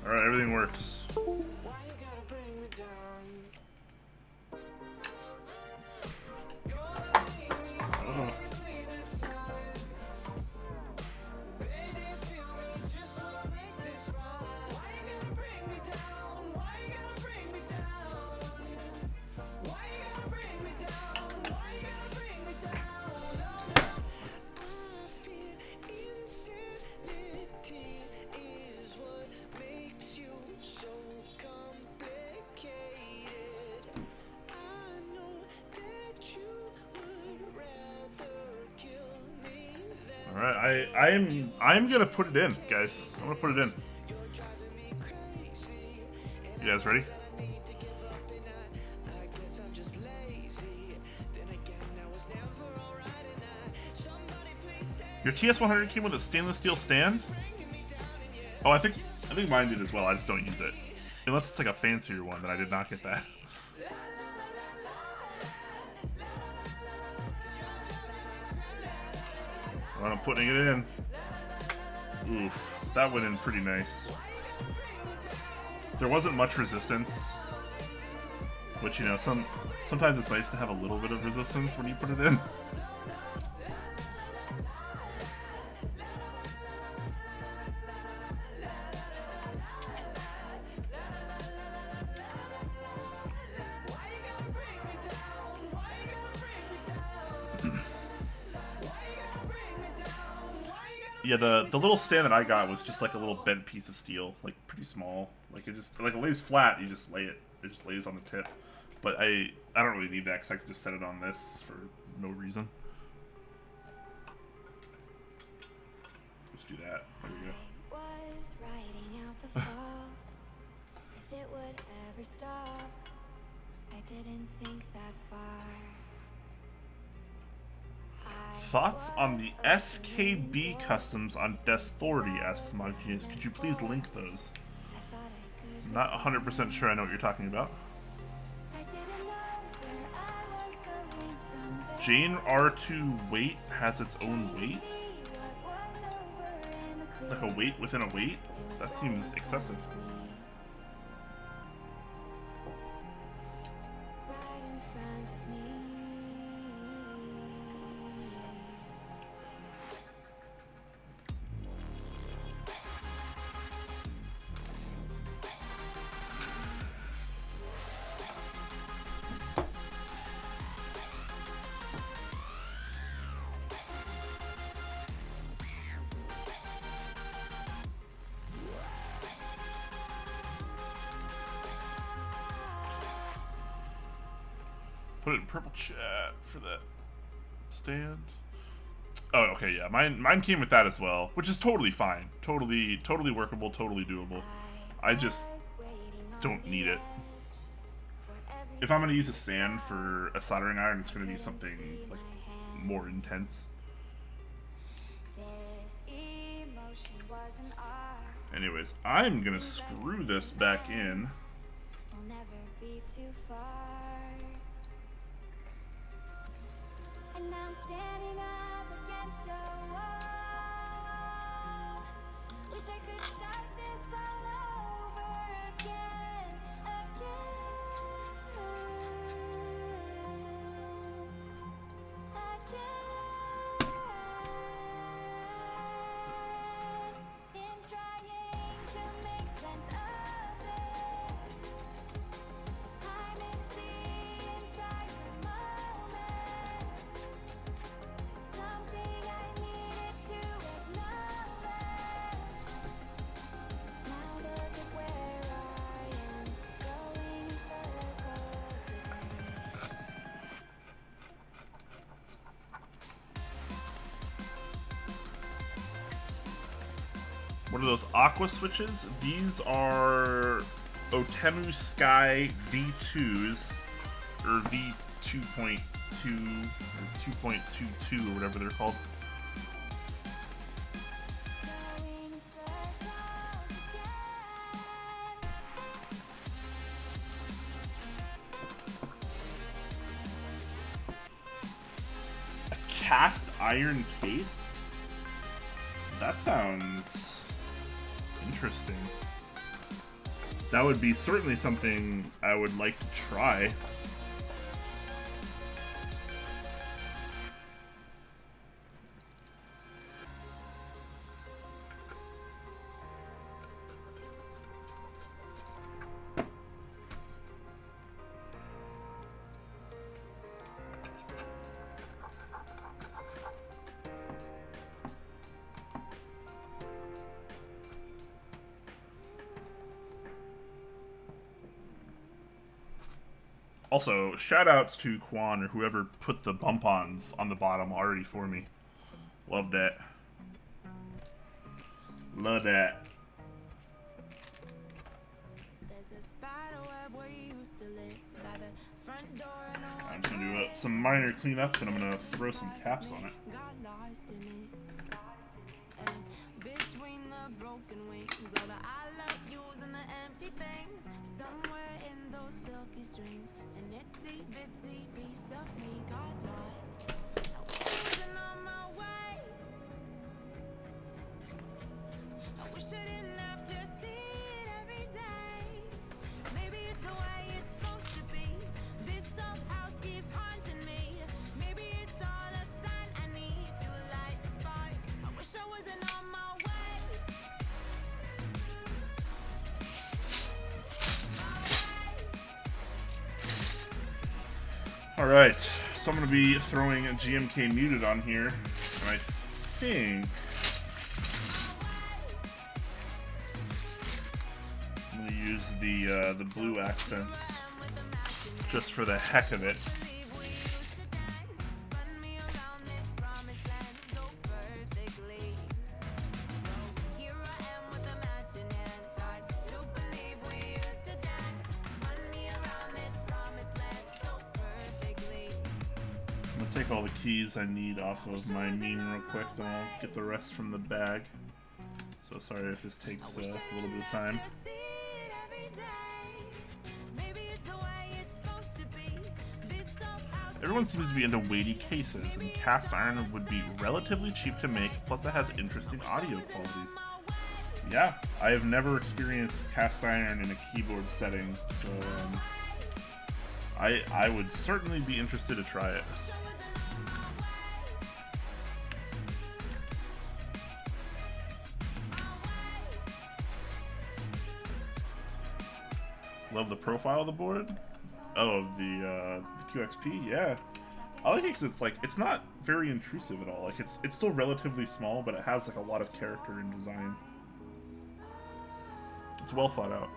Alright, everything works. Oh. Alright, I'm gonna put it in, guys. I'm gonna put it in. You guys ready? Your TS100 came with a stainless steel stand? Oh, I think mine did as well. I just don't use it. Unless it's like a fancier one, then I did not get that. Well, I'm putting it in. Oof, that went in pretty nice. There wasn't much resistance, which, you know, sometimes it's nice to have a little bit of resistance when you put it in. Yeah, the little stand that I got was just like a little bent piece of steel, like pretty small. Like it lays flat. You just lay it. It just lays on the tip. But I don't really need that because I can just set it on this for no reason. Just do that. There we go. Was writing out the fall. If it would ever stop, I didn't think that far. Thoughts on the SKB customs on Deathauthority, asks Modgenius. Could you please link those? I'm not 100% sure I know what you're talking about. Jane R2 weight has its own weight? Like a weight within a weight? That seems excessive. Put it in purple chat for that stand. Oh, okay, yeah. Mine came with that as well, which is totally fine. Totally workable, totally doable. I just don't need it. If I'm gonna use a stand for a soldering iron, it's gonna be something like more intense. Anyways, I'm gonna screw this back in. And I'm standing up against a wall. Wish I could start this all over again, in trying to make sense of it, I miss the entire moment. Something I needed to acknowledge. Now look at where I am. What are those aqua switches? These are Otemu Sky V2s, or V2.2, or 2.22, or whatever they're called. A cast iron case? That sounds interesting. That would be certainly something I would like to try. Also, shoutouts to Quan or whoever put the bump-ons on the bottom already for me. Love that. Love that. I'm just gonna do some minor cleanup, and I'm gonna throw some caps on it. Alright, so I'm going to be throwing a GMK Muted on here, and I think I'm going to use the blue accents just for the heck of it. Take all the keys I need off of my meme real quick, then I'll get the rest from the bag. So sorry if this takes a little bit of time. Everyone seems to be into weighty cases, and cast iron would be relatively cheap to make, plus it has interesting audio qualities. Yeah, I have never experienced cast iron in a keyboard setting, so I would certainly be interested to try it. Love the profile of the board. Oh, the QXP, yeah. I like it because it's like, it's not very intrusive at all. Like it's still relatively small, but it has like a lot of character and design. It's well thought out.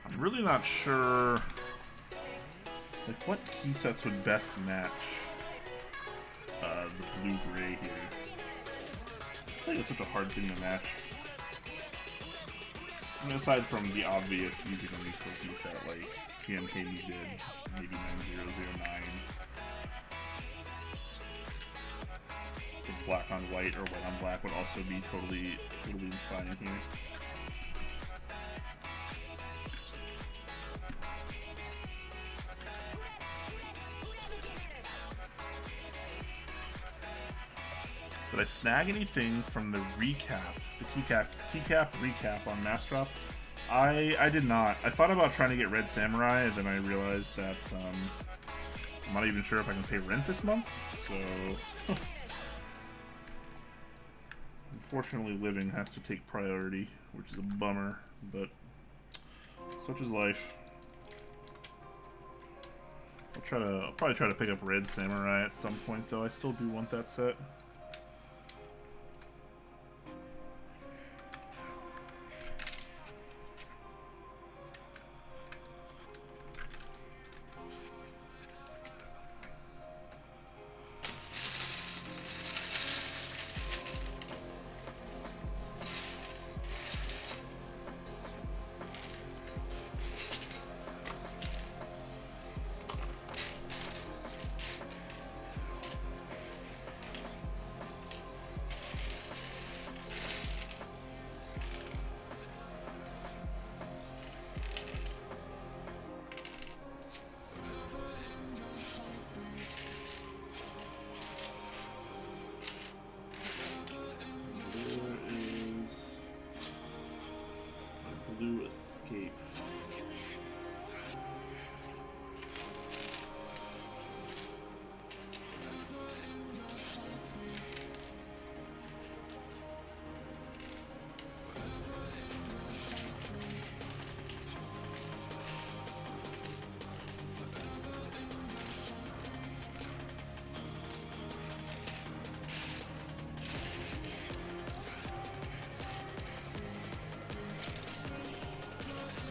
I'm really not sure like what key sets would best match the blue-gray here. I think it's such a hard thing to match. I mean, aside from the obvious using a neutral key set like PMKU did, maybe 9009. So black on white or white on black would also be totally fine here. Did I snag anything from the recap, the keycap recap on Master Off? I did not. I thought about trying to get Red Samurai, and then I realized that I'm not even sure if I can pay rent this month. So, unfortunately, living has to take priority, which is a bummer. But such is life. I'll probably try to pick up Red Samurai at some point, though. I still do want that set. Blue Escape.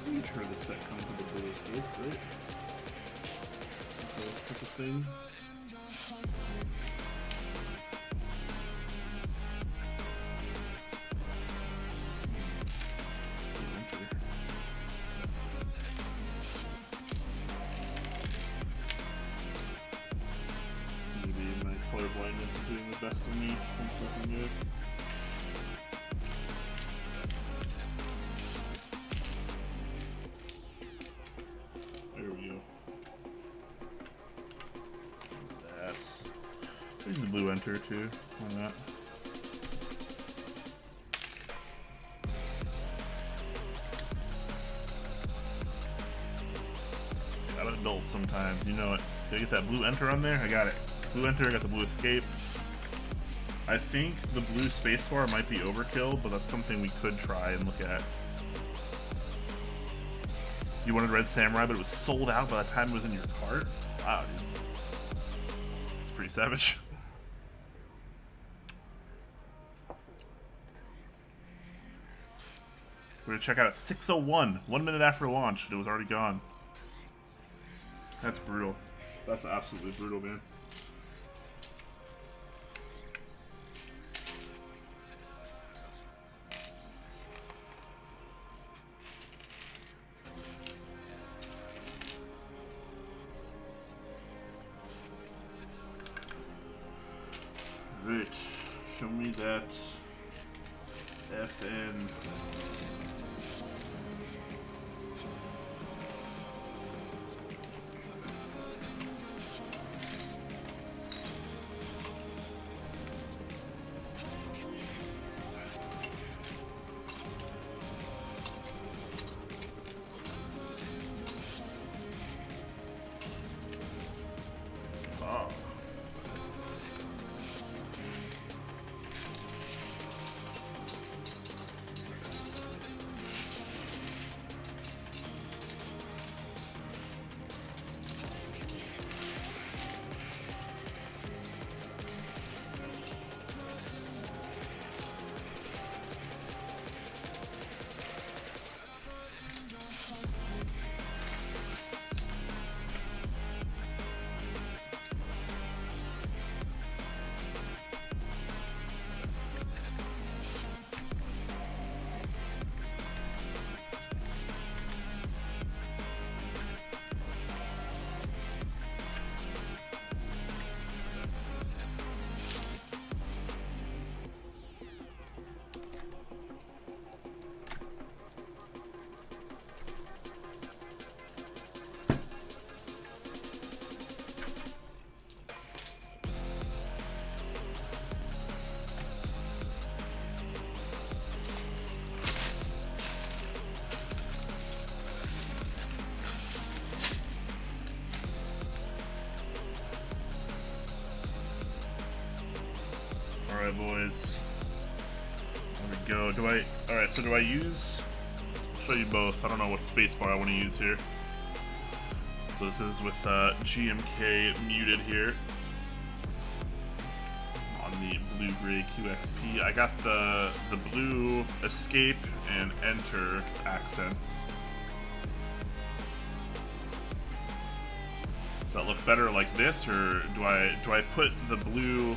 I'm sure this set comes with a blue escape, right? So that's a thing. Maybe my colorblindness is doing the best of me. I'm looking good. There's the blue enter too. Why not? Gotta adult sometimes, you know it. Did I get that blue enter on there? I got it. Blue enter, I got the blue escape. I think the blue spacebar might be overkill, but that's something we could try and look at. You wanted Red Samurai, but it was sold out by the time it was in your cart? Wow, dude. It's pretty savage. We're gonna check out at 6:01, 1 minute after launch, and it was already gone. That's brutal. That's absolutely brutal, man. Right, show me that FN. Alright, boys. There we go. Alright, so do I use... I'll show you both. I don't know what spacebar I want to use here. So this is with GMK muted here. On the blue-gray QXP. I got the blue escape and enter accents. Does that look better like this, or do I put the blue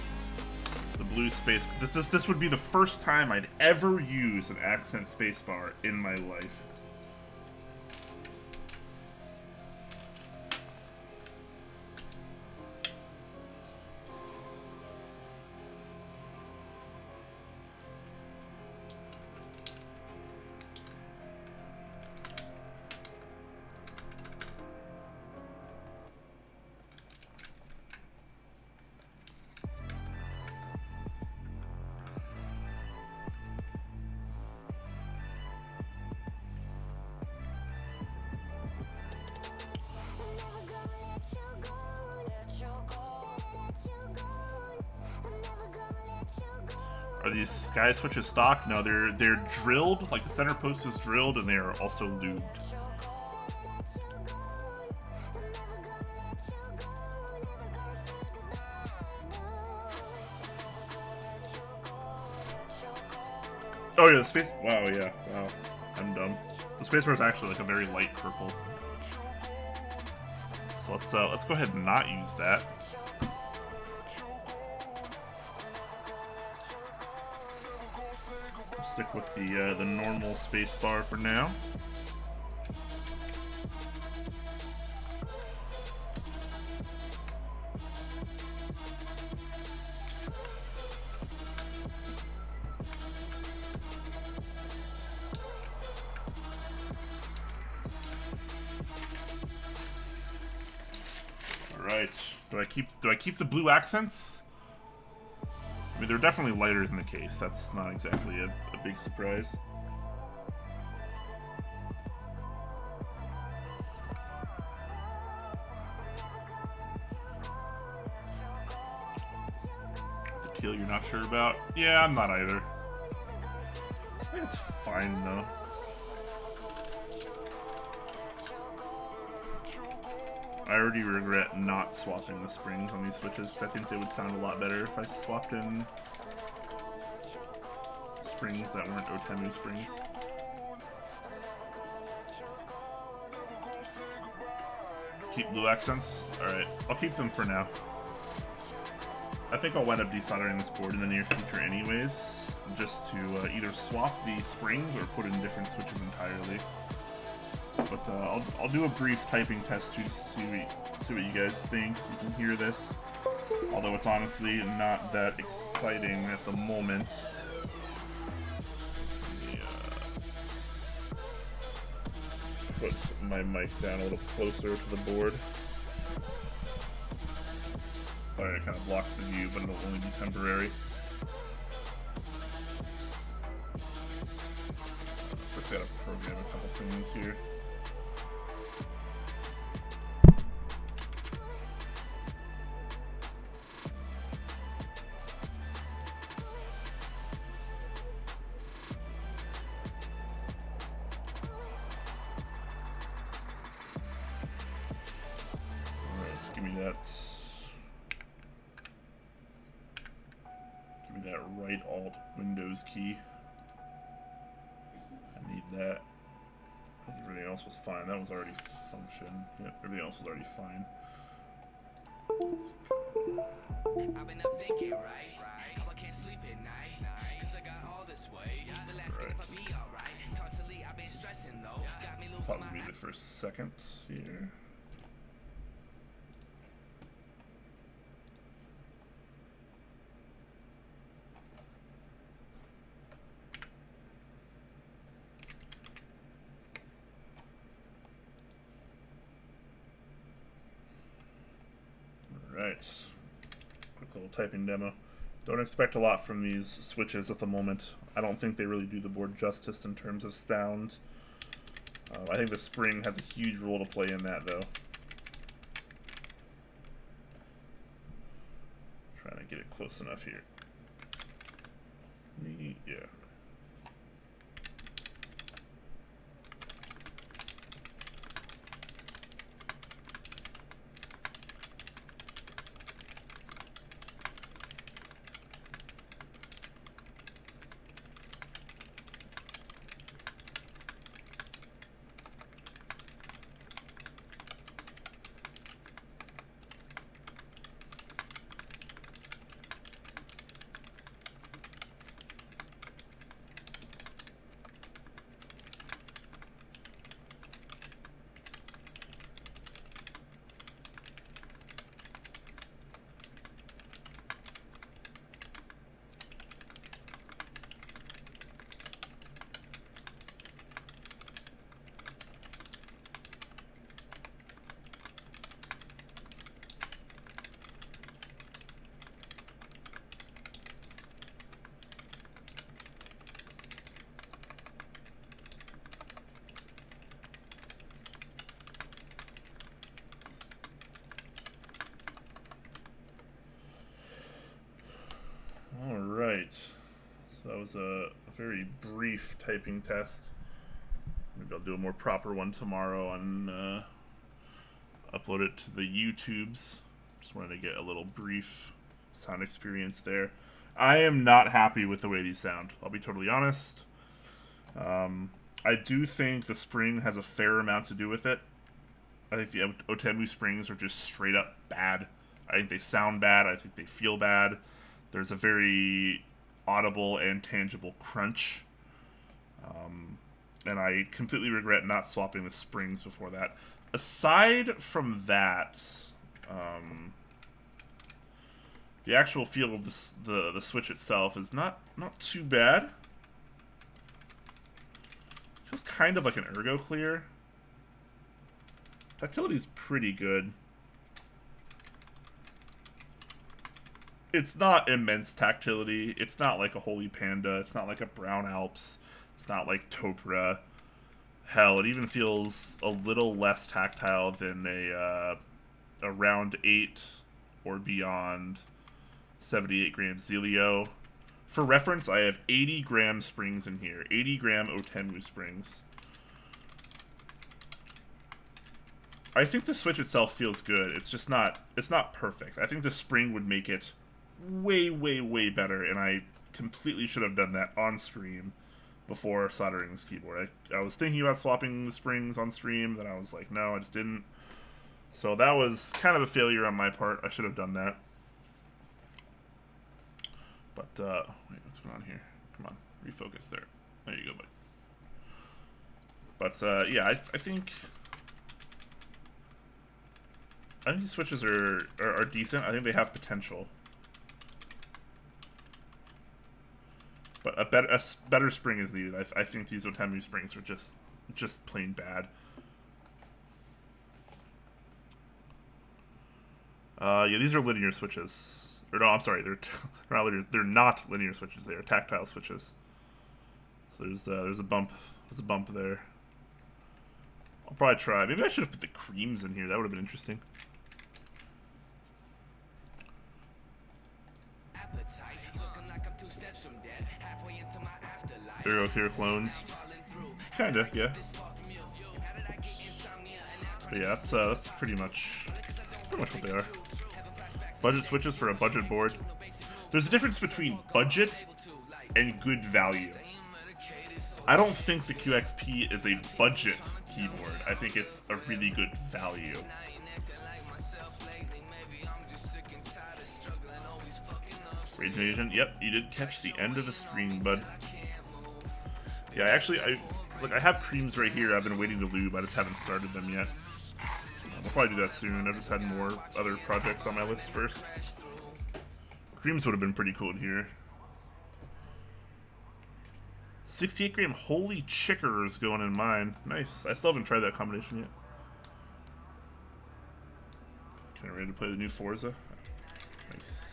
space? This would be the first time I'd ever use an accent spacebar in my life. Are these sky switches stock? No, they're drilled. Like the center post is drilled, and they are also lubed. Oh yeah, the space. Wow, yeah, wow. I'm dumb. The spacebar is actually like a very light purple. So let's go ahead and not use that. Stick with the normal spacebar for now. All right. Do I keep the blue accents? I mean, they're definitely lighter than the case. That's not exactly a big surprise. The teal you're not sure about? Yeah, I'm not either. I think it's fine, though. I already regret not swapping the springs on these switches, because I think they would sound a lot better if I swapped in springs that weren't Otemu springs. Keep blue accents? Alright, I'll keep them for now. I think I'll wind up desoldering this board in the near future anyways, just to either swap the springs or put in different switches entirely. But I'll do a brief typing test to see what you guys think. You can hear this, although it's honestly not that exciting at the moment. Let me put my mic down a little closer to the board. Sorry, it kind of blocks the view, but it'll only be temporary. First, I gotta program a couple things here. Give me that right alt Windows key. I need that. I think everything else was fine. That was already function. Yep, everything else was already fine. I've been up thinking, right? How I can't sleep at night, cause I got all this weight. The last if I be alright. Constantly I've been stressing though. Got me losing my mind for a second here. Alright, quick little typing demo. Don't expect a lot from these switches at the moment. I don't think they really do the board justice in terms of sound. I think the spring has a huge role to play in that, though. Trying to get it close enough here. Yeah. Alright, so that was a very brief typing test. Maybe I'll do a more proper one tomorrow and upload it to the YouTubes. Just wanted to get a little brief sound experience there. I am not happy with the way these sound, I'll be totally honest. I do think the spring has a fair amount to do with it. I think the Otemu springs are just straight up bad. I think they sound bad, I think they feel bad. There's a very audible and tangible crunch. And I completely regret not swapping the springs before that. Aside from that, the actual feel of the Switch itself is not too bad. Feels kind of like an Ergo Clear. Tactility's pretty good. It's not immense tactility. It's not like a Holy Panda. It's not like a Brown Alps. It's not like Topra. Hell, it even feels a little less tactile than a round 8 or beyond 78 gram Zelio. For reference, I have 80 gram springs in here. 80 gram Otemu springs. I think the Switch itself feels good. It's just not, it's not perfect. I think the spring would make it way, way, way better, and I completely should have done that on stream before soldering this keyboard. I was thinking about swapping the springs on stream, then I was like, no, I just didn't. So that was kind of a failure on my part. I should have done that. But, wait, what's going on here? Come on, refocus there. There you go, buddy. But, yeah, I think these switches are decent. I think they have potential. But a better spring is needed. I think these Otemu springs are just plain bad. Yeah, these are linear switches. Or no, I'm sorry, they're not linear. They're not linear switches. They are tactile switches. So there's a bump. There's a bump there. I'll probably try. Maybe I should have put the creams in here. That would have been interesting. Hero Clear clones. Kinda, yeah. But yeah, that's pretty much what they are. Budget switches for a budget board. There's a difference between budget and good value. I don't think the QXP is a budget keyboard. I think it's a really good value. Rage Invasion. Yep, you did catch the end of the stream, bud. Yeah, actually, I have creams right here. I've been waiting to lube. I just haven't started them yet. I'll probably do that soon. I've just had more other projects on my list first. Creams would have been pretty cool here. 68 gram Holy Chickers going in mine. Nice. I still haven't tried that combination yet. Okay, ready to play the new Forza? Nice.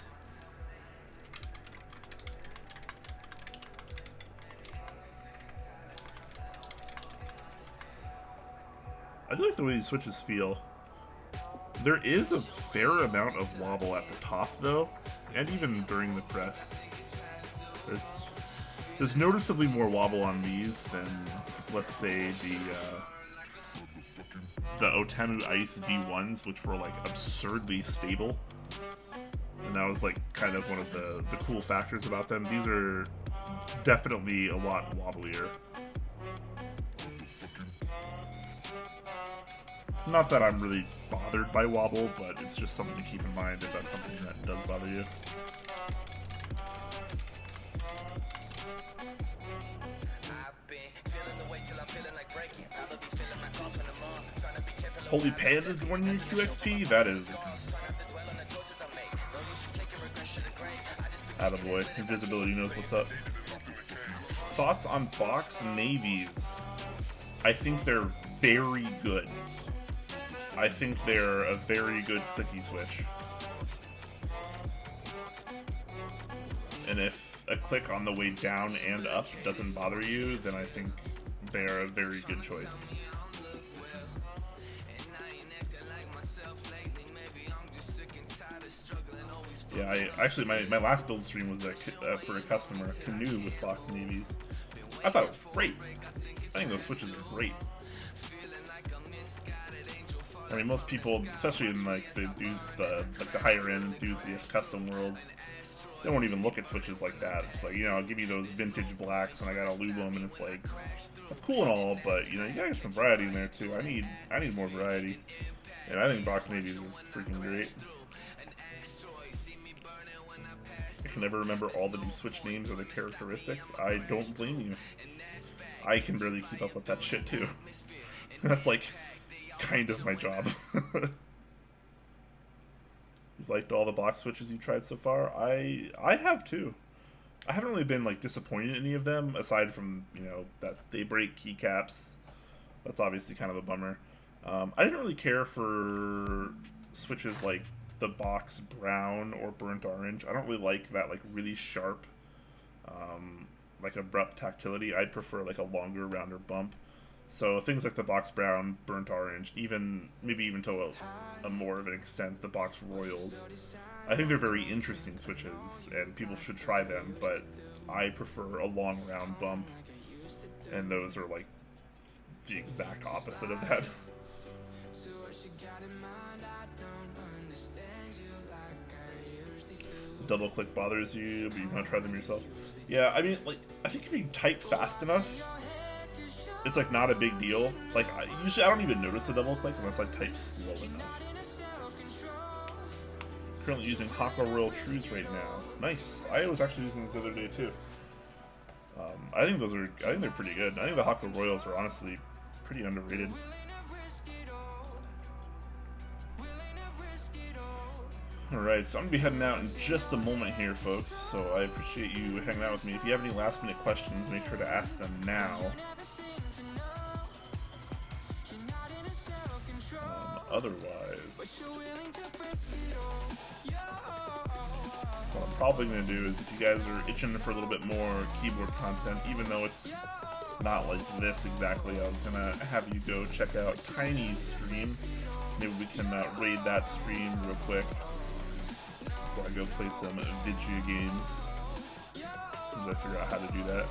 I do like the way these switches feel. There is a fair amount of wobble at the top, though, and even during the press. There's noticeably more wobble on these than, let's say, the Otemu Ice V1s, which were like absurdly stable. And that was like kind of one of the cool factors about them. These are definitely a lot wobblier. Not that I'm really bothered by wobble, but it's just something to keep in mind if that's something that does bother you. Holy Panda's going to QXP? That is... Attaboy. Invisibility knows what's up. Thoughts on box navies? I think they're very good. I think they're a very good clicky switch. And if a click on the way down and up doesn't bother you, then I think they're a very good choice. Yeah, actually my last build stream was for a customer, Canoe with box navies. I thought it was great. I think those switches are great. I mean, most people, especially in like the higher end enthusiast custom world, they won't even look at switches like that. It's like, you know, I'll give you those vintage blacks and I gotta lube them, and it's like, that's cool and all, but you know, you gotta get some variety in there too. I need more variety, and I think box navies are freaking great. I can never remember all the new switch names or the characteristics. I don't blame you. I can barely keep up with that shit too. That's like kind of my job. You've liked all the box switches you've tried so far? I have too. I haven't really been like disappointed in any of them, aside from, you know, that they break keycaps. That's obviously kind of a bummer. I didn't really care for switches like the box brown or burnt orange. I don't really like that like really sharp, like abrupt tactility. I'd prefer like a longer, rounder bump. So things like the box brown, burnt orange, maybe even to a more of an extent, the box royals. I think they're very interesting switches, and people should try them, but I prefer a long, round bump, and those are like the exact opposite of that. Double click bothers you, but you want to try them yourself. Yeah, I mean, like, I think if you type fast enough, it's like not a big deal. Like, usually I don't even notice a double click unless I type slow enough. Currently using Haka Royal Trues right now. Nice. I was actually using this the other day too. I think they're pretty good. I think the Haka Royals are honestly pretty underrated. Alright, so I'm going to be heading out in just a moment here, folks, so I appreciate you hanging out with me. If you have any last minute questions, make sure to ask them now. Otherwise, what I'm probably going to do is, if you guys are itching for a little bit more keyboard content, even though it's not like this exactly, I was going to have you go check out Tiny's stream. Maybe we can raid that stream real quick before I go play some video games, as soon as I figure out how to do that.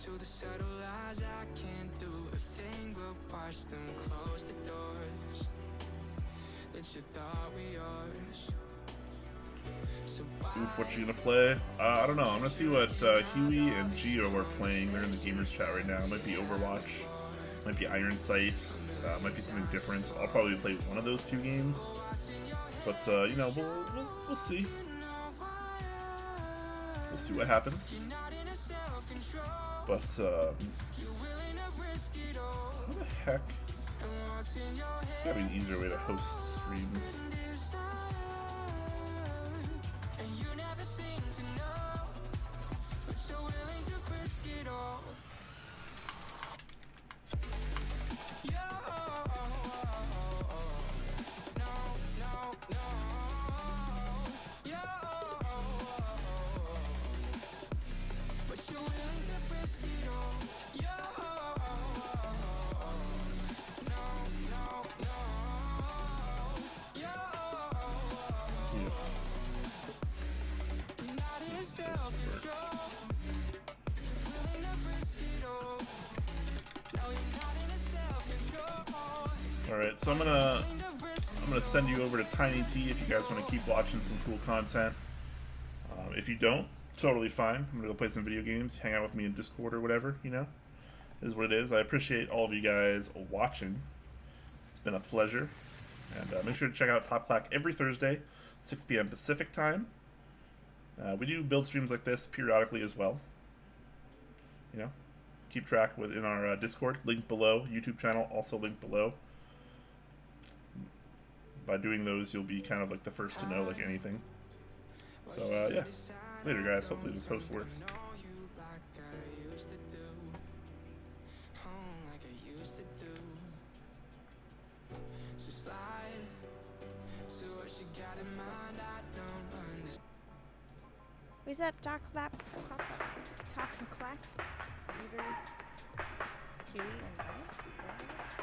To the subtle lies, I can't do a thing but watch them close the doors that you thought were yours. So Oof, what you gonna play? I don't know. I'm gonna see what Huey and Gio are playing. They're in the gamers chat right now. It might be Overwatch, might be Iron Sight, might be something different. I'll probably play one of those two games, but you know, we'll see. We'll see what happens. But how the heck? Gotta be an easier way to host streams. right, so I'm gonna send you over to Tiny T if you guys want to keep watching some cool content. If you don't, totally fine. I'm gonna go play some video games, hang out with me in Discord or whatever. You know, it is what it is. I appreciate all of you guys watching. It's been a pleasure, and make sure to check out Top Clack every Thursday, 6 p.m. Pacific time. We do build streams like this periodically as well. You know, keep track within our Discord, link below. YouTube channel also linked below. By doing those, you'll be kind of like the first to know, like anything. So yeah, later guys. Hopefully this host works. What's up, Talk Clap, Talk and Clack, leaders, Huey and Bryce?